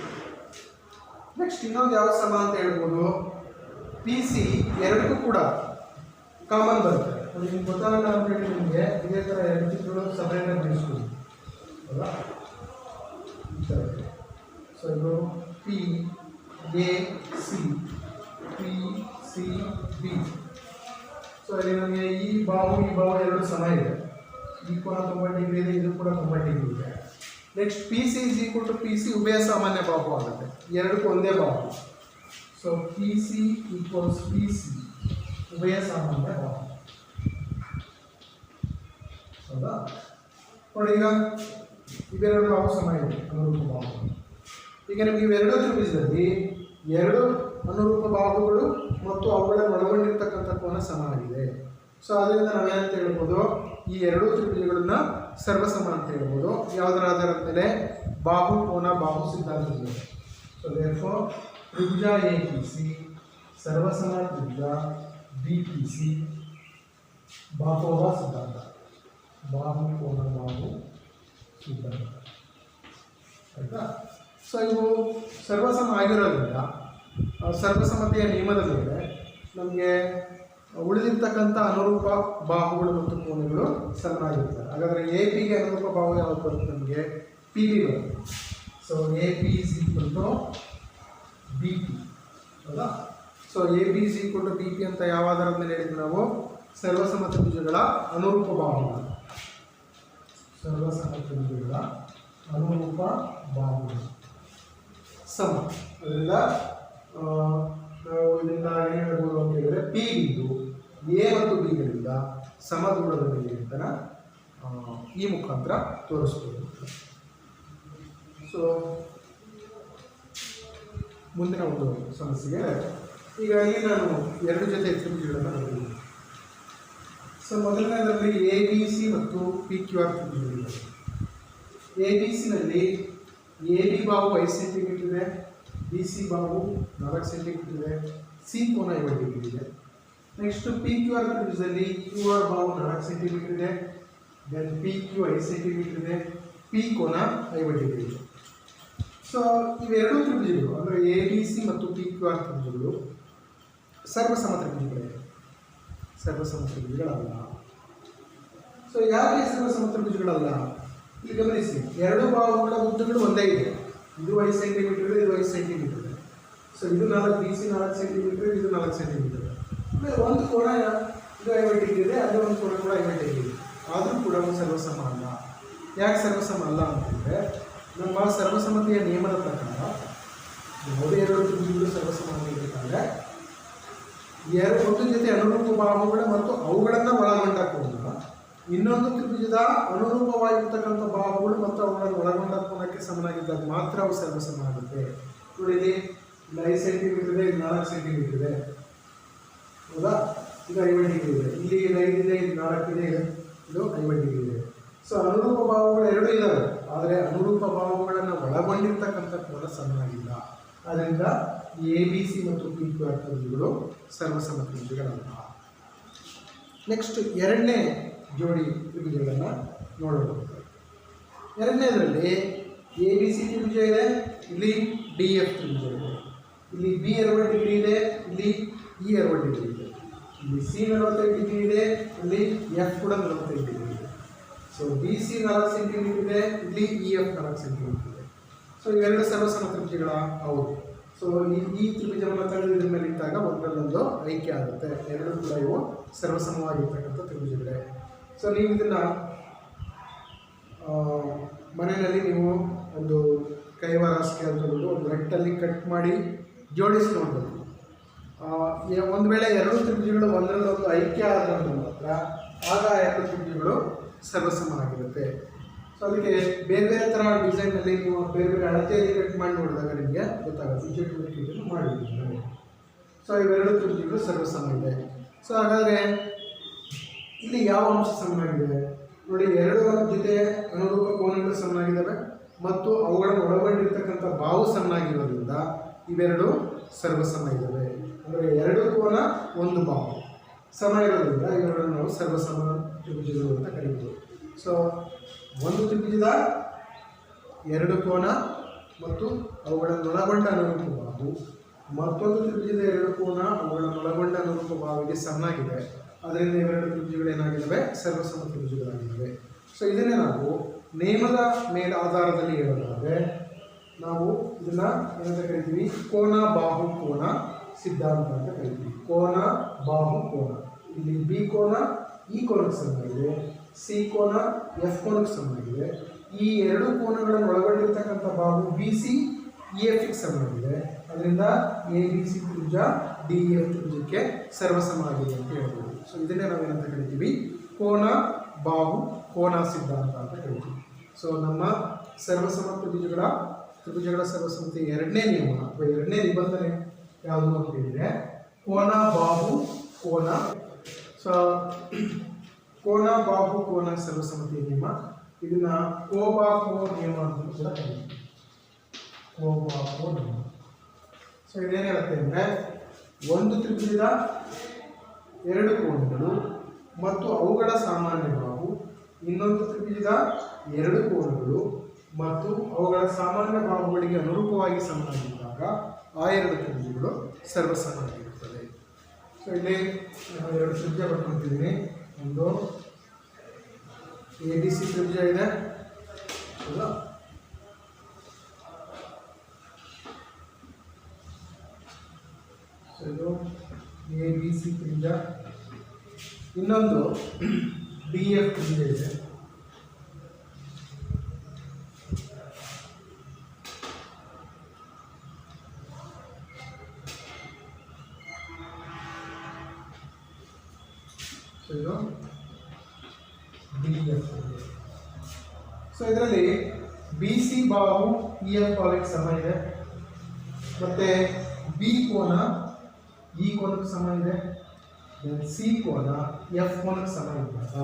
ನೆಕ್ಸ್ಟ್ ಇನ್ನೊಂದು ಯಾವ ಸಮ ಅಂತ ಹೇಳ್ಬೋದು? ಪಿ ಸಿ ಎರಡಕ್ಕೂ ಕೂಡ ಕಾಮನ್ ಬರುತ್ತೆ. ಅದು ನಿಮ್ಗೆ ಗೊತ್ತಾಗಲ್ಲ ಅಂತ ಹೇಳಿ ನಿಮಗೆ ಇದೇ ಥರ ಎರಡು ಚಿತ್ರಗಳು ಸಪರೇಟಾಗಿ ಬಿಡಿಸ್ಬೋದು ಅಲ್ವಾ? ಈ ಥರ. ಸೊ ಇದು P A C P C B. So ಇಲ್ಲಿ ನಮಗೆ ಈ ಬಾವು ಎರಡು ಸಮ ಇದೆ. ಈ ಕೋನ 90 ಡಿಗ್ರಿ ಇದೆ, ಇದು ಕೂಡ 90 ಡಿಗ್ರಿ ಇದೆ. Next P C is equal to P C ಉಭಯ ಸಾಮಾನ್ಯ ಬಾಹು ಆಗುತ್ತೆ, ಎರಡಕ್ಕೂ ಒಂದೇ ಬಾಹು. So P C equals P C ಉಭಯ ಸಾಮಾನ್ಯ ಬಾಹು. ಹೌದಾ? ನೋಡಿ ಈಗ ಇವೆರಡು ಬಾಹು ಸಮ ಇದೆ, ಅನುರೂಪ ಬಾಹು. ಈಗ ನಿಮಗೆ ಇವೆರಡು ತ್ರಿಭುಜದಲ್ಲಿ ಎರಡು ಅನುರೂಪ ಬಾಹುಗಳು ಮತ್ತು ಅವುಗಳನ್ನು ಒಳಗೊಂಡಿರ್ತಕ್ಕಂಥ ಕೋನ ಸಮ ಆಗಿದೆ. ಸೊ ಅದರಿಂದ ನಾವೇನಂತ ಹೇಳ್ಬೋದು? ಈ ಎರಡೂ ತ್ರಿಭುಜಗಳನ್ನ ಸರ್ವಸಮ ಅಂತ ಹೇಳ್ಬೋದು. ಯಾವುದರ ಆಧಾರದ ಮೇಲೆ? ಬಾಹು ಕೋನ ಬಾಹು ಸಿದ್ಧಾಂತದ. ಸೊ ದೇರ್ಫೋರ್ ತ್ರಿಭುಜ ಎ ಪಿ ಸಿ ಸರ್ವಸಮ ತ್ರಿಭುಜ ಬಿ ಪಿ ಸಿ ಬಾಹೋಹ ಸಿದ್ಧಾಂತ, ಬಾಹು ಕೋನ ಬಾಹು ಸಿದ್ಧಾಂತ. ಆಯಿತಾ? ಸೊ ಇವು ಸರ್ವಸಮ ಆಗಿರೋದ್ರಿಂದ ಸರ್ವಸಮತೆಯ ನಿಯಮದ ಮೇಲೆ ನಮಗೆ ಉಳಿದಿರ್ತಕ್ಕಂಥ ಅನುರೂಪ ಬಾಹುಗಳು ಮತ್ತು ಕೋನಗಳು ಸಮನಾಗಿರ್ತವೆ. ಹಾಗಾದರೆ ಎ ಪಿಗೆ ಅನುರೂಪ ಬಾಹು ಯಾವುದು ಬರುತ್ತೆ? ನಮಗೆ ಪಿ ಬಿ ಬರುತ್ತೆ. So A P is equal to B P. ಹೌದಾ? So A P is equal to B P ಅಂತ ಯಾವ ಆಧಾರದ ಮೇಲೆ ಹೇಳಿದ್ವಿ ನಾವು? ಸರ್ವಸಮ ತ್ರಿಭುಜಗಳ ಅನುರೂಪ ಬಾಹುಗಳು, ಸರ್ವಸಮ ತ್ರಿಭುಜಗಳ ಅನುರೂಪ ಬಾಹುಗಳು ಸಮ. ಅದರಿಂದ ನಾವು ಇದರಿಂದ ಏನು ಹೇಳ್ಬೋದು ಅಂತ ಹೇಳಿದ್ರೆ ಪಿ ಬಿಂದು ಎ ಮತ್ತು ಬಿಗಳಿಂದ ಸಮದೂರದಲ್ಲಿದೆ ಅಂತ ಈ ಮುಖಾಂತರ ತೋರಿಸ್ಬೋದು. ಸೊ ಮುಂದಿನ ಒಂದು ಸಮಸ್ಯೆಗೆ ಈಗ ಇಲ್ಲಿ ನಾನು ಎರಡು ಜೊತೆ ತ್ರಿಭುಜಗಳನ್ನು ನೋಡಿದ್ದೀನಿ. ಸೊ ಮೊದಲನೇದರಲ್ಲಿ ಎ ಬಿ ಸಿ ಮತ್ತು ಪಿ ಕ್ಯೂ ಆರ್ ತ್ರಿಭುಜಗಳಿವೆ. ಎ ಬಿ ಸಿನಲ್ಲಿ ಎ ಬಿ ಬಾವು 5 ಸೆಂಟಿಮೀಟರ್ ಇದೆ, ಬಿ ಸಿ ಬಾವು 4 ಸೆಂಟಿಮೀಟರ್ ಇದೆ, ಸಿ ಕೋನ 50 ಡಿಗ್ರಿ ಇದೆ. ನೆಕ್ಸ್ಟ್ ಪಿ ಕ್ಯೂ ಆರ್ ತ್ರಿಭುಜದಲ್ಲಿ ಕ್ಯೂ ಆರ್ ಬಾವು 4 ಸೆಂಟಿಮೀಟರ್ ಇದೆ, ದೆನ್ ಪಿ ಕ್ಯೂ 5 ಸೆಂಟಿಮೀಟರ್ ಇದೆ, ಪಿ ಕೋನ 50 ಡಿಗ್ರಿ ಇದೆ. ಸೊ ಇವೆರಡೂ ತ್ರಿಭುಜಗಳು ಅಂದರೆ ಎ ಬಿ ಸಿ ಮತ್ತು ಪಿ ಕ್ಯೂ ಆರ್ ತ್ರಿಭುಜಗಳು ಸರ್ವಸಮ ತ್ರಿಭುಜಗಳಿವೆ, ಸರ್ವಸಮ ತ್ರಿಭುಜಗಳಲ್ಲ. ಸೊ ಯಾಕೆ ಸರ್ವಸಮ ತ್ರಿಭುಜಗಳಲ್ಲ? ಇಲ್ಲಿ ಗಮನಿಸಿ, ಎರಡು ಬಾಹುಗಳ ಉದ್ದಗಳು ಒಂದೇ ಇದೆ. ಇದು 5 ಸೆಂಟಿಮೀಟರ್ ಇದೆ, ಇದು 5 ಸೆಂಟಿಮೀಟರ್ ಇದೆ. ಸೊ ಇದು 4 ಬಿ ಸಿ 4 ಸೆಂಟಿಮೀಟರ್, ಇದು 4 ಸೆಂಟಿಮೀಟರ್. ಅಂದರೆ ಒಂದು ಕೋಣ ಇದು 50 ಡಿಗ್ರಿ ಇದೆ, ಅದೇ ಒಂದು ಕೋಣ ಕೂಡ 50 ಡಿಗ್ರಿ ಇದೆ. ಆದರೂ ಕೂಡ ಸರ್ವಸಮ ಅಲ್ಲ. ಯಾಕೆ ಸರ್ವಸಮ ಅಲ್ಲ ಅಂತಂದರೆ ನಮ್ಮ ಸರ್ವಸಮ್ಮತಿಯ ನಿಯಮದ ಪ್ರಕಾರ ಯಾವುದೇ ಎರಡು ತ್ರಿಭುಜಗಳು ಸರ್ವಸಮ ಆಗಿರಬೇಕಾದ್ರೆ ಒಂದು ಜೊತೆ ಅನುರೂಪ ಬಾಹುಗಳ ಮತ್ತು ಅವುಗಳನ್ನು ಒಳಗೊಂಡ ಕೋನ ಇನ್ನೊಂದು ತ್ರಿಭುಜದ ಅನುರೂಪವಾಗಿರ್ತಕ್ಕಂಥ ಬಾಹುಗಳು ಮತ್ತು ಅವುಗಳನ್ನು ಒಳಗೊಂಡ ಕೋನಕ್ಕೆ ಸಮನಾಗಿದ್ದಾಗ ಮಾತ್ರ ಅವು ಸರ್ವಸಮ ಆಗುತ್ತೆ. ನೋಡಿ, ಇಲ್ಲಿ 5 ಸೆಂಟಿಮೀಟರ್ ಇದೆ, ಇದು 4 ಸೆಂಟಿಮೀಟರ್ ಇದೆ, ಹೌದಾ? ಇದು 50 ಡಿಗ್ರಿ ಇದೆ. ಇಲ್ಲಿ 5 ಇದೆ, ಇದು 4 ಇದೆ, ಇದು 50 ಡಿಗ್ರಿ ಇದೆ. ಸೊ ಅನುರೂಪ ಭಾವಗಳು ಎರಡು ಇದ್ದಾವೆ, ಆದರೆ ಅನುರೂಪ ಭಾವಗಳನ್ನು ಒಳಗೊಂಡಿರ್ತಕ್ಕಂಥ ಕೋನ ಸಮನಾಗಿಲ್ಲ. ಆದ್ದರಿಂದ ಎ ಬಿ ಸಿ ಮತ್ತು ಪಿ ಕ್ಯೂ ಆರ್ ತ್ರಿಭುಜಗಳು ಸರ್ವಸಮ ತ್ರಿಭುಜಗಳಲ್ಲ. ನೆಕ್ಸ್ಟ್ ಎರಡನೇ ಜೋಡಿ ತ್ರಿಭುಜಗಳನ್ನು ನೋಡೋಣ. ಎರಡನೇದರಲ್ಲಿ ಎ ಬಿ ಸಿ ತ್ರಿಭುಜ ಇದೆ, ಇಲ್ಲಿ ಡಿ ಎಫ್ ತ್ರಿಭುಜ ಇದೆ, ಇಲ್ಲಿ ಬಿ 60 ಡಿಗ್ರಿ ಇದೆ, ಇಲ್ಲಿ ಇ 60 ಡಿಗ್ರಿ ಇದೆ, ಇಲ್ಲಿ ಸಿ 45 ಡಿಗ್ರಿ ಇದೆ, ಇಲ್ಲಿ ಎಫ್ ಕೂಡ 45 ಡಿಗ್ರಿ ಇದೆ. ಸೊ ಬಿ ಸಿ 4 ಸೆಂಟಿಮೀಟರ್ ಇದೆ, ಇಲ್ಲಿ ಇ ಎಫ್ 4 ಸೆಂಟಿಮೀಟರ್ ಇದೆ. ಸೊ ಇವೆರಡು ಸರ್ವಸಮ ತ್ರಿಭುಜಗಳ ಹೌದು. ಸೊ ಈ ತ್ರಿಭುಜವನ್ನು ತೆಗೆದು ಇದ್ರ ಮೇಲೆ ಇಟ್ಟಾಗ ಒಂದರಲ್ಲೊಂದು ಐಕ್ಯ ಆಗುತ್ತೆ. ಎರಡೂ ಕೂಡ ಇವು ಸರ್ವಸಮವಾಗಿರ್ತಕ್ಕಂಥ ತ್ರಿಭುಜಗಳೇ. ಸೊ ನೀವು ಇದನ್ನು ಮನೆಯಲ್ಲಿ ನೀವು ಒಂದು ಕೈವಾರಸ್ಕೆ ಅಂತ ಒಂದು ರೆಟ್ಟಲ್ಲಿ ಕಟ್ ಮಾಡಿ ಜೋಡಿಸಿ ನೋಡಬೇಕು. ಒಂದು ವೇಳೆ ಎರಡು ತ್ರಿಭುಜಗಳು ಒಂದರಲ್ಲೊಂದು ಐಕ್ಯ ಆದ್ರೆ ಮಾತ್ರ ಆಗ ಎರಡು ತ್ರಿಭುಜಗಳು ಸರ್ವಸಮ ಆಗಿರುತ್ತೆ. ಸೊ ಅದಕ್ಕೆ ಬೇರೆ ಬೇರೆ ಥರ ಡಿಸೈನಲ್ಲಿ ನೀವು ಬೇರೆ ಬೇರೆ ಅಳತೆಯಲ್ಲಿ ಕಟ್ ಮಾಡಿ ನೋಡಿದಾಗ ನಿಮಗೆ ಗೊತ್ತಾಗುತ್ತೆ. ಚಟುವಟಿಕೆಯನ್ನು ಮಾಡಿದ್ದೀವಿ. ಸೊ ಇವೆರಡು ತ್ರಿಭುಜಗಳು ಸರ್ವಸಮ ಇದೆ. ಸೊ ಹಾಗಾದರೆ ಇಲ್ಲಿ ಯಾವ ಅಂಶ ಸಮನಾಗಿದೆ ನೋಡಿ, ಎರಡು ಜೊತೆ ಅನುರೂಪ ಕೋನಗಳು ಸಮನಾಗಿದ್ದಾವೆ ಮತ್ತು ಅವುಗಳನ್ನು ಒಳಗೊಂಡಿರ್ತಕ್ಕಂಥ ಬಾವು ಸಮನಾಗಿರೋದ್ರಿಂದ ಇವೆರಡು ಸರ್ವಸಮ ಇದ್ದಾವೆ. ಅಂದರೆ ಎರಡು ಕೋನ ಒಂದು ಬಾವು ಸಮ ಇರೋದ್ರಿಂದ ಇವೆರಡನ್ನು ನಾವು ಸರ್ವಸಮ ತ್ರಿಭುಜಗಳು ಅಂತ ಕರೀಬೋದು. ಸೊ ಒಂದು ತ್ರಿಭುಜದ ಎರಡು ಕೋನ ಮತ್ತು ಅವುಗಳನ್ನು ಒಳಗೊಂಡ ಅನುರೂಪ ಬಾಹು, ಮತ್ತೊಂದು ತ್ರಿಭುಜದ ಎರಡು ಕೋನ ಅವುಗಳನ್ನು ಒಳಗೊಂಡ ಅನುರೂಪ ಬಾಹುವಿಗೆ ಸಮನಾಗಿದೆ. ಅದರಿಂದ ಇವೆರಡು ತ್ರಿಭುಜಗಳು ಏನಾಗಿದ್ದಾವೆ? ಸರ್ವಸಮ ತ್ರಿಭುಜಗಳಾಗಿದ್ದಾವೆ. ಸೊ ಇದನ್ನೇ ನಾವು ನೇಮದ ಮೇಲೆ ಆಧಾರದಲ್ಲಿ ಹೇಳೋದಾದರೆ ನಾವು ಇದನ್ನು ಏನಂತ ಕರಿತೀವಿ? ಕೋನ ಬಾಹು ಕೋನ ಸಿದ್ಧಾಂತ ಅಂತ ಕರಿತೀವಿ. ಕೋನ ಬಾಹು ಕೋನ. ಇಲ್ಲಿ ಬಿ ಕೋನ ಈ ಕೋನಕ್ಕೆ ಸಮನಾಗಿದೆ, ಸಿ ಕೋನ ಎಫ್ ಕೋನಕ್ಕೆ ಸಮನಾಗಿದೆ. ಈ ಎರಡು ಕೋನಗಳನ್ನು ಒಳಗೊಂಡಿರ್ತಕ್ಕಂಥ ಬಾಹು ಬಿ ಸಿ ಇ ಎಫ್ಗೆ ಸಮನಾಗಿದೆ. ಅದರಿಂದ ಎ ಬಿ ಸಿ ತ್ರಿಭುಜ ಡಿ ಎಫ್ ತ್ರಿಭುಜಕ್ಕೆ ಸರ್ವಸಮ ಆಗಿದೆ ಅಂತ ಹೇಳ್ಬೋದು. ಸೊ ಇದನ್ನೇ ನಾವೇನಂತ ಕರಿತೀವಿ? ಕೋನ ಬಾಹು ಕೋನ ಸಿದ್ಧಾಂತ ಅಂತ ಕರಿತೀವಿ. ಸೊ ನಮ್ಮ ಸರ್ವಸಮ ತ್ರಿಭುಜಗಳ ಸರ್ವಸಮತೆ ಎರಡನೇ ನಿಯಮ ಅಥವಾ ಎರಡನೇ ನಿಬಂಧನೆ ಯಾವುದು ಅಂತ ಹೇಳಿದರೆ ಕೋನ ಬಾಹು ಕೋನ. ಸೊ ಕೋನ ಬಾಹು ಕೋನ ಸರ್ವಸಮತೆಯ ನಿಯಮ, ಇದನ್ನ ಕೋಬಾಕೋ ನಿಯಮ ಅಂತ ಕೂಡ ಕರೀತೀವಿ. ಕೋಬಾಕೋ ನಿಯಮ. ಸೊ ಇದೇನು ಹೇಳುತ್ತೆ ಅಂದರೆ ಒಂದು ತ್ರಿಭುಜದ ಎರಡು ಕೋನಗಳು ಮತ್ತು ಅವುಗಳ ಸಾಮಾನ್ಯ ಬಾಹು, ಇನ್ನೊಂದು ತ್ರಿಭುಜದ ಎರಡು ಕೋನಗಳು ಮತ್ತು ಅವುಗಳ ಸಾಮಾನ್ಯ ಬಾಹುಗಳಿಗೆ ಅನುರೂಪವಾಗಿ ಸಮನಾಗಿದ್ದಾಗ ಆ ಎರಡು ತ್ರಿಭುಜಗಳು ಸರ್ವಸಮ ಆಗಿರುತ್ತದೆ. ಸೊ ಇಲ್ಲಿ ನಾನು ಎರಡು ತ್ರಿಭುಜ ಬರ್ಕೊಳ್ತಿದ್ದೀನಿ. ಒಂದು ಎ ಬಿ ಸಿ ತ್ರಿಭುಜ ಇದೆ, ಹೌದಾ? ಸೊ ಇದು ಎ ಬಿ ಸಿ ತ್ರಿಭುಜ. ಇನ್ನೊಂದು ಡಿ ಎಫ್ ತ್ರಿಭುಜ ಇದೆ. D F. ಸೊ ಇದರಲ್ಲಿ ಬಿ ಸಿ ಬಾಹು ಇ ಎಫ್ ಬಾಹುವಿಗೆ ಸಮ ಇದೆ, ಮತ್ತು ಬಿ ಕೋನ ಇ ಕೋನಕ್ಕೆ ಸಮ ಇದೆ, ಸಿ ಕೋನ ಎಫ್ ಕೋನಕ್ಕೆ ಸಮ ಇದ್ದಾಗ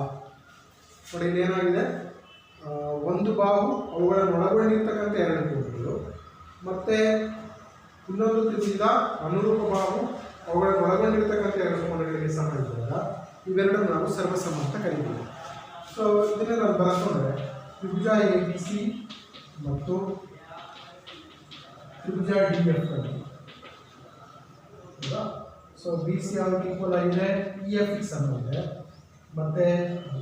ನೋಡಿ ಇಲ್ಲಿ ಏನಾಗಿದೆ, ಒಂದು ಬಾಹು ಅವುಗಳನ್ನು ಒಳಗೊಂಡಿರ್ತಕ್ಕಂಥ ಎರಡು ಕೋನಗಳು ಮತ್ತು ಇನ್ನೊಂದು ತ್ರಿಭುಜದ ಅನುರೂಪ ಬಾಹು ಅವುಗಳನ್ನು ಒಳಗೊಂಡಿರ್ತಕ್ಕಂಥ ಎರಡು ಕೋನಗಳಿಗೆ ಸಮ ಇದ್ದಾಗ ಇವೆರಡನ್ನು ನಾವು ಸರ್ವಸಮ ಅಂತ ಕರೀತೀವಿ. ಸೊ ಇದನ್ನು ನಾವು ಬರೆಕೊಂಡ್ರೆ ತ್ರಿಭುಜ ಎ ಬಿ ಸಿ ಮತ್ತು ತ್ರಿಭುಜ ಡಿ ಎಫ್ ಅಲ್ಲಿ. ಸೊ ಬಿ ಸಿ ಯಾವ್ದಕ್ಕೆ ಈಕ್ವಲ್ ಆಗಿದೆ, ಇ ಎಫ್ ಸಮ ಇದೆ, ಮತ್ತು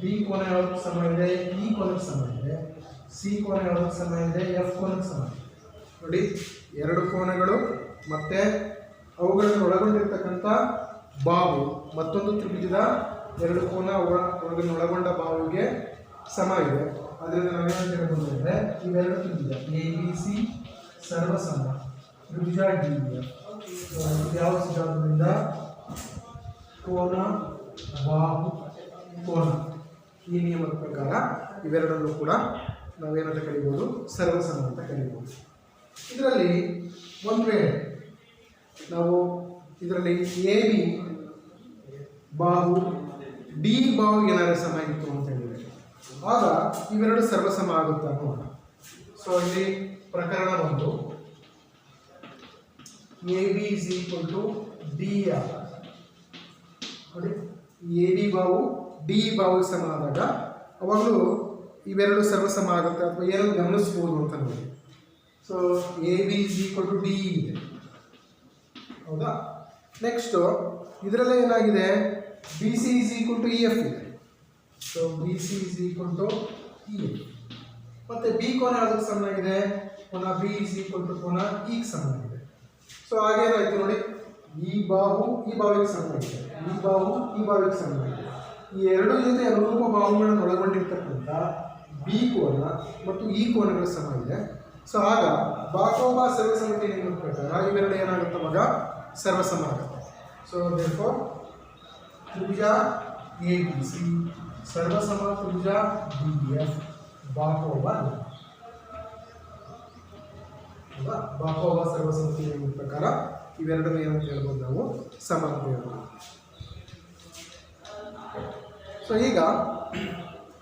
ಬಿ ಕೋನ ಯಾವ್ದಕ್ಕೆ ಸಮ ಇದೆ, ಇ ಕೋನಕ್ಕೆ ಸಮ ಇದೆ, ಸಿ ಕೋನ ಯಾವ್ದಕ್ಕೆ ಸಮ ಇದೆ, ಎಫ್ ಕೋನಕ್ಕೆ ಸಮ ಇದೆ. ನೋಡಿ ಎರಡು ಕೋನಗಳು ಮತ್ತು ಅವುಗಳನ್ನು ಒಳಗೊಂಡಿರ್ತಕ್ಕಂಥ ಬಾವು ಮತ್ತೊಂದು ತ್ರಿಭುಜದ ಎರಡು ಕೋನ ಅವುಗಳನ್ನು ಒಳಗೊಂಡ ಬಾವಿಗೆ ಸಮ ಇದೆ. ಅದರಿಂದ ನಾವೇನು ಹೇಳ್ಬೋದು ಅಂದರೆ ಇವೆರಡು ತ್ರಿಭುಜ ಎ ಬಿ ಸಿ ಸರ್ವಸಮ ತ್ರಿಭುಜ ಡಿ ಎಫ್. ಯಾವ ಸಿದ್ಧಾಂತದಿಂದ, ಕೋನ ಬಾಹು ಕೋನ ಈ ನಿಯಮದ ಪ್ರಕಾರ ಇವೆರಡನ್ನು ಕೂಡ ನಾವೇನಂತ ಕರಿಬೋದು, ಸರ್ವಸಮ ಅಂತ ಕರಿಬೋದು. ಇದರಲ್ಲಿ ಒಂದು ವೇಳೆ ನಾವು ಇದರಲ್ಲಿ ಎ ಬಿ ಬಾಹು ಡಿ ಬಾಹು ಏನಾದರೂ ಸಮ ಇತ್ತು ಅಂತ ಹೇಳಿದರೆ ಆಗ ಇವೆರಡು ಸರ್ವಸಮ ಆಗುತ್ತಾ ನೋಡೋಣ. ಸೊ ಇಲ್ಲಿ ಪ್ರಕರಣ ಒಂದು, A B is equal to D R. ನೋಡಿ ಎ ಬಿ ಬಾಹು ಡಿ ಬಾಹುಗೆ ಸಮ ಆದಾಗ ಅವಾಗಲೂ ಇವೆರಡು ಸರ್ವಸಮ ಆಗುತ್ತೆ ಅಥವಾ ಏನೋ ಗಮನಿಸ್ಬೋದು ಅಂತ ನೋಡಿ. So A B is equal to D ಇದೆ, ಹೌದಾ. ನೆಕ್ಸ್ಟು ಇದರಲ್ಲೇ ಏನಾಗಿದೆ, B C is equal to E F ಇದೆ. So B C is equal to E F. ಮತ್ತು ಬಿ ಕೋನ ಯಾವುದಕ್ಕೆ ಸಮನಾಗಿದೆ, ಪುನಃ ಬಿ ಇಸ್ ಈಕ್ವಲ್ ಟು ಪುನಃ ಇಗೆ ಸಮನಾಗಿದೆ. ಸೊ ಹಾಗೇನಾಯಿತು ನೋಡಿ, ಈ ಬಾಹು ಈ ಬಾವಿಗೆ ಸಮನಾಗಿದೆ, ಈ ಬಾಹು ಈ ಬಾವಿಗೆ ಸಮನಾಗಿದೆ. ಈ ಎರಡು ಜೊತೆ ಅನುರೂಪ ಬಾಹುಗಳನ್ನು ಒಳಗೊಂಡಿರ್ತಕ್ಕಂಥ ಬಿ ಕೋನ ಮತ್ತು ಈ ಕೋನಗಳ ಸಮ ಇದೆ. ಸೊ ಆಗ ಬಾಕೋಬಾ ಸರ್ವಸಮತೆ ನಿಯಮದ ಪ್ರಕಾರ ಇವೆರಡು ಏನಾಗುತ್ತೆ, ಅವಾಗ ಸರ್ವಸಮ ಆಗುತ್ತೆ. ಸೊ ದೇರ್ಫೋರ್ ತ್ರಿಭುಜ ಎ ಬಿ ಸಿ ಸರ್ವಸಮ ತ್ರಿಭುಜ ಡಿ ಎಫ್ ಬಾಕೋಬಾ ಬಾಕೋಬಾ ಸರ್ವಸಮತೆ ನಿಯಮದ ಪ್ರಕಾರ ಇವೆರಡನ್ನು ಏನಂತ ಹೇಳ್ಬೋದು, ನಾವು ಸಮ ಅಂತ ಹೇಳ್ಬೋದು. ಸೊ ಈಗ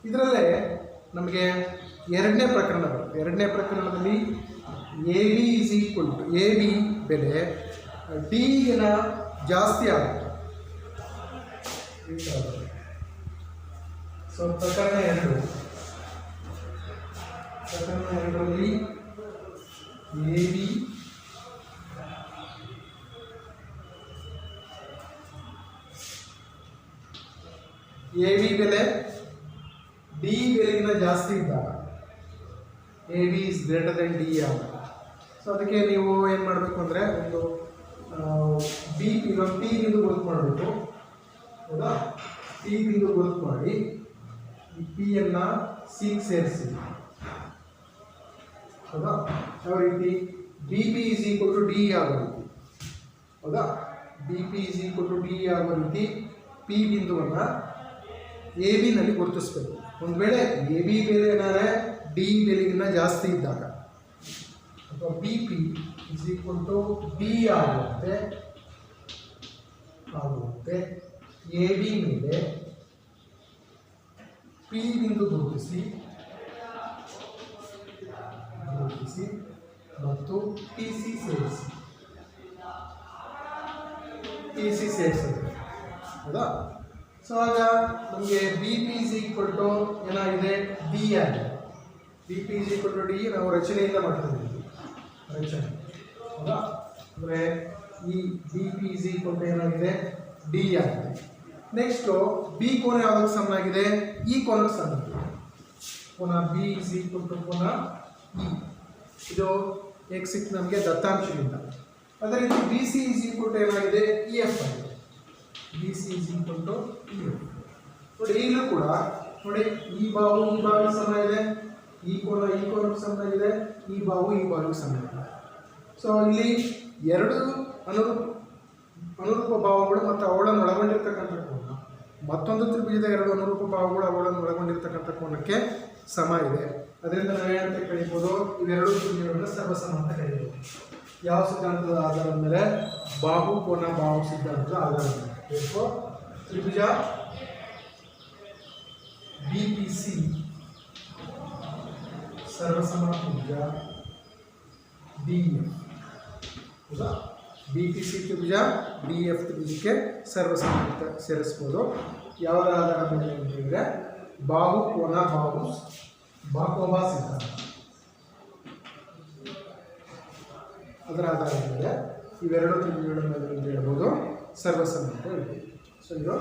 ಇದರಲ್ಲೇ ನಮಗೆ ಎರಡನೇ ಪ್ರಕರಣ ಬರುತ್ತೆ. ಎರಡನೇ ಪ್ರಕರಣದಲ್ಲಿ A B is equal to A B ಬೆಲೆ ಡಿಗಿನ ಜಾಸ್ತಿ ಆಗುತ್ತೆ. ಸೊ ಪ್ರಕರಣ ಎರಡರಲ್ಲಿ ಎ ಬಿ ಬೆಲೆ ಡಿ ಬೆಲೆಗಿನ ಜಾಸ್ತಿ ಇದ್ದಾಗ A B is greater than D ಆಗ. ಸೊ ಅದಕ್ಕೆ ನೀವು ಏನು ಮಾಡಬೇಕು ಅಂದರೆ ಒಂದು ಬಿ ಇವಾಗ ಪಿ ಬಿಂದು ಗುರುತು ಮಾಡಬೇಕು, ಹೌದಾ. ಪಿ ಬಿಂದು ಗುರುತು ಮಾಡಿ ಈ ಪಿಯನ್ನು ಸಿಗೆ ಸೇರಿಸಿ, ಹೌದಾ. ಯಾವ ರೀತಿ, B P is equal to D ಆಗೋ ರೀತಿ, ಹೌದಾ. B P is equal to D ಆಗೋ ರೀತಿ ಪಿ ಬಿಂದುವನ್ನು ಎ ಬಿನಲ್ಲಿ ಗುರುತಿಸ್ಬೇಕು. ಒಂದು ವೇಳೆ ಎ ಬಿ ಬೆಲೆ ಏನಾದ್ರೆ ಡಿ ಬೆಲೆಗಿನ್ನ ಜಾಸ್ತಿ ಇದ್ದಾಗ ಅಥವಾ B P is equal to D ಆಗುವಂತೆ ಎ ಬಿ ಮೇಲೆ ಪಿ ಬಿಂದು ಗುರುತಿಸಿ ಮತ್ತು ಟಿ ಸಿ ಸೇರಿಸಿದೆ, ಹೌದಾ. ಸೊ ಆಗ ನಮಗೆ B P is equal to ಏನಾಗಿದೆ, ಡಿ ಆಗಿದೆ. B P is equal to D ನಾವು ರಚನೆಯಿಂದ ಮಾಡ್ತಿದ್ದೀವಿ, ರಚನೆ, ಹೌದಾ. ಅಂದರೆ ಈ B P is equal to ಏನಾಗಿದೆ, ಡಿ ಆಗಿದೆ. ನೆಕ್ಸ್ಟು ಬಿ ಕೋನ ಯಾವುದಕ್ಕೆ ಸಮನಾಗಿದೆ, ಈ ಕೋನಕ್ಕೆ ಸಮನಾಗಿದೆ. ಪುನಃ ಬಿ ಇಸ್ ಈಕ್ವಲ್ ಟು ಪುನಃ ಇ. ಇದು ಎಕ್ಸ್ ಸಿಕ್ಸ್ ನಮಗೆ ದತ್ತಾಂಶದಿಂದ. ಅದೇ ರೀತಿ B C is equal to ಏನಾಗಿದೆ, ಇ ಎಫ್ ಆಗಿದೆ. B C is equal to E F. ನೋಡಿ ಈಗಲೂ ಕೂಡ ನೋಡಿ ಈ ಬಾವಿಗೆ ಸಮ ಇದೆ, ಈ ಕೋನಕ್ಕೆ ಸಮ ಇದೆ, ಈ ಬಾವಿಗೆ ಸಮ ಇದೆ. ಸೊ ಇಲ್ಲಿ ಎರಡು ಅನುರೂಪ ಭಾವಗಳು ಮತ್ತು ಅವುಗಳನ್ನು ಒಳಗೊಂಡಿರ್ತಕ್ಕಂಥ ಕೋನ ಮತ್ತೊಂದು ತ್ರಿಭುಜದ ಎರಡು ಅನುರೂಪ ಭಾಗಗಳು ಅವುಗಳನ್ನು ಒಳಗೊಂಡಿರ್ತಕ್ಕಂಥ ಕೋನಕ್ಕೆ ಸಮ ಇದೆ. ಅದರಿಂದ ನಾವೇನಂತ ಕರೀಬೋದು, ಇವೆರಡು ತ್ರಿಭುಜಗಳನ್ನು ಸರ್ವಸಮ ಅಂತ ಕರೀಬೋದು. ಯಾವ ಸಿದ್ಧಾಂತದ ಆಧಾರದ ಮೇಲೆ? ಬಾಹು ಕೋನ ಬಾಹು ಸಿದ್ಧಾಂತದ ಆಧಾರದ ಮೇಲೆ. ತ್ರಿಭುಜ BPC ಸರ್ವಸಮ ತ್ರಿಭುಜ DF. ಹೌದಾ? BPC ತ್ರಿಭುಜ DF ತ್ರಿಭುಜಕ್ಕೆ ಸರ್ವಸಮ ಅಂತ ಸೇರಿಸ್ಬೋದು. ಯಾವುದರ ಆಧಾರದ ಮೇಲೆ ಅಂತ ಹೇಳಿದ್ರೆ ಬಾಹು ಕೋನ ಬಾಹು ಸಿದ್ಧಾಂತ, ಅದರ ಆಧಾರದ ಮೇಲೆ ಇವೆರಡು ತ್ರಿಭುಜಗಳ ಮೇಲೆ ಅಂತ ಹೇಳ್ಬೋದು ಸರ್ವಸಮ ಅಂತ ಹೇಳ್ಬೋದು. ಸೊ ಇದು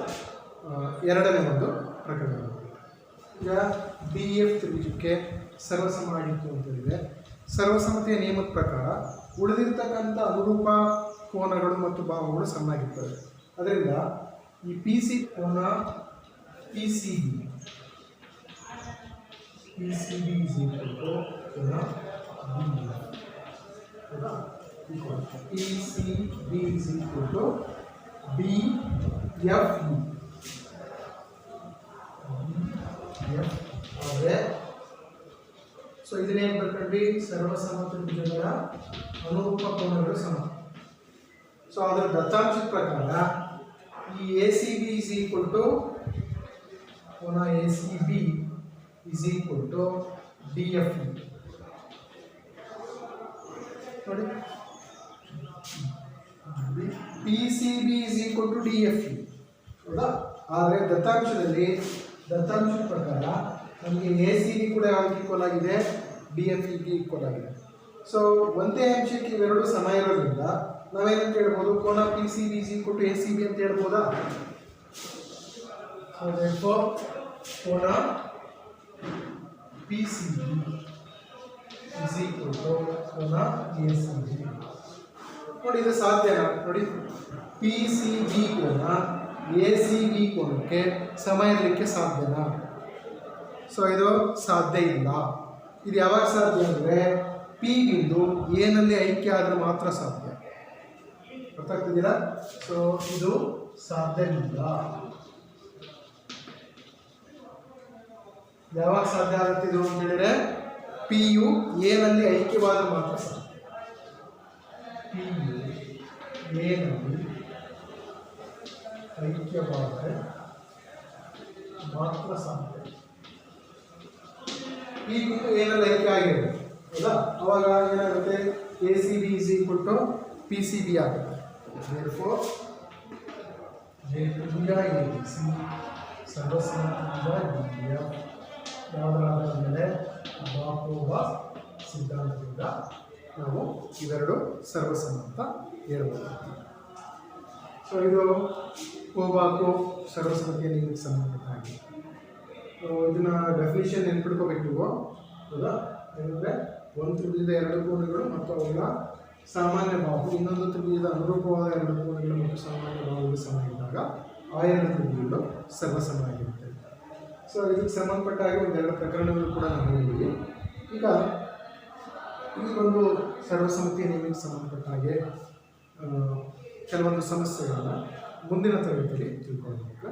ಎರಡನೇ ಒಂದು ಪ್ರಕರಣ. ಈಗ DF ತ್ರಿಭುಜಕ್ಕೆ ಸರ್ವಸಮ ಆಗಿತ್ತು ಅಂತ ಹೇಳಿದ್ರೆ ಸರ್ವಸಮತೆಯ ನಿಯಮದ ಪ್ರಕಾರ ಉಳಿದಿರ್ತಕ್ಕಂಥ ಅನುರೂಪ ಕೋನಗಳು ಮತ್ತು ಬಾಹುಗಳು ಸಮನಾಗಿರ್ತವೆ. ಅದರಿಂದ ಈ PC ಕೋನ PCB is equal to ಕೋನ PCB is equal to BFE. So ಇದನ್ನೇನು ಬರ್ಕೊಂಡ್ವಿ? ಸರ್ವಸಮ ತ್ರಿಭುಜಗಳ ಅನುರೂಪ ಕೋನಗಳು ಸಮ. ಸೊ ಅದರ ದತ್ತಾಂಶದ ಪ್ರಕಾರ ಈ ACB is equal to ಕೋನ ACB is equal to DFE. ನೋಡಿ, PCB is equal to DFE. ಹೌದಾ? ಆದರೆ ದತ್ತಾಂಶದ ಪ್ರಕಾರ ನಮಗೆ ACB ಕೂಡ ಯಾವ್ದಕ್ಕೆ ಈಕ್ವಲ್ ಆಗಿದೆ? DFEಗೆ ಈಕ್ವಲ್ ಆಗಿದೆ. ಸೊ ಒಂದೇ ಅಂಶಕ್ಕೆ ಇವೆರಡು ಸಮ ಇರೋದ್ರಿಂದ ನಾವೇನಂತ ಹೇಳ್ಬೋದು? ಕೋನ PCB is equal to ACB ಅಂತ ಹೇಳ್ಬೋದಾ? ಸೊ therefore ಕೋನ PCB is equal to ಕೋನ ACB. ನೋಡಿ, ಇದು ಸಾಧ್ಯನಾ? ನೋಡಿ, PCB ಕೋನ ACB ಕೋನಕ್ಕೆ ಸಮ ಇರಲಿಕ್ಕೆ ಸಾಧ್ಯನಾ? ಸೊ ಇದು ಸಾಧ್ಯ ಇಲ್ಲ. ಇದು ಯಾವಾಗ ಸಾಧ್ಯ ಅಂದರೆ P ಬಿಂದು A ನಲ್ಲಿ ಐಕ್ಯ ಆದರೆ ಮಾತ್ರ ಸಾಧ್ಯ. ಗೊತ್ತಾಗ್ತಿದ್ದೀರಾ? ಸೊ ಇದು ಸಾಧ್ಯವಿಲ್ಲ. ಯಾವಾಗ ಸಾಧ್ಯ ಆಗುತ್ತೆ ಇದು ಅಂತ ಹೇಳಿದ್ರೆ P ಯು A ನಲ್ಲಿ ಐಕ್ಯವಾದರೆ ಮಾತ್ರ ಸಾಧ್ಯ. P ಯು A ನಲ್ಲಿ ಐಕ್ಯವಾದರೆ ಮಾತ್ರ ಸಾಧ್ಯ. P ಬಿಂದು A ನಲ್ಲಿ ಐಕ್ಯ ಆಗಿರುತ್ತೆ, ಹೌದಾ? ಅವಾಗ ಏನಾಗುತ್ತೆ? ACB is equal to PCB ಆಗುತ್ತೆ. therefore ತ್ರಿಭುಜ ABC ಸರ್ವಸಮ ತ್ರಿಭುಜ DF ಯಾವುದರ ಆಧಾರದ ಮೇಲೆ? ಬಾಹು ಸಿದ್ಧಾಂತದಿಂದ ನಾವು ಇವೆರಡು ಸರ್ವಸಮ ಅಂತ ಹೇಳ್ಬೋದು. ಸೊ ಇದು ಕೋಬಾಕು ಸರ್ವಸಮತೆಯ ನಿಯಮಕ್ಕೆ ಸಂಬಂಧಪಟ್ಟ ಹಾಗೆ. ಇದನ್ನ ಡೆಫಿನಿಷನ್ ನೆನ್ಪಿಡ್ಕೋಬೇಕು ನೀವು, ಹೌದಾ? ಏನಂದರೆ ಒಂದು ತ್ರಿಭುಜದ ಎರಡು ಕೋನಗಳು ಮತ್ತು ಅವುಗಳ ಸಾಮಾನ್ಯ ಬಾಹು ಇನ್ನೊಂದು ತ್ರಿಭುಜದ ಅನುರೂಪವಾದ ಎರಡು ಕೋನಗಳು ಮತ್ತು ಸಾಮಾನ್ಯ ಬಾಹುಗಳು ಸಮ ಇದ್ದಾಗ ಆ ಎರಡು ತ್ರಿಭುಜಗಳು ಸರ್ವಸಮ ಆಗಿರುತ್ತೆ. ಸೊ ಇದಕ್ಕೆ ಸಂಬಂಧಪಟ್ಟ ಹಾಗೆ ಒಂದೆರಡು ಪ್ರಕರಣಗಳು ಕೂಡ ನಾವು ಹೇಳಿದ್ದೀವಿ. ಈಗ ಈ ಒಂದು ಸರ್ವಸಮತೆಯ ನಿಯಮಕ್ಕೆ ಸಂಬಂಧಪಟ್ಟ ಹಾಗೆ ಕೆಲವೊಂದು ಸಮಸ್ಯೆಗಳನ್ನು ಮುಂದಿನ ತರಗತಿಯಲ್ಲಿ ತಿಳ್ಕೊಳ್ಬೇಕು.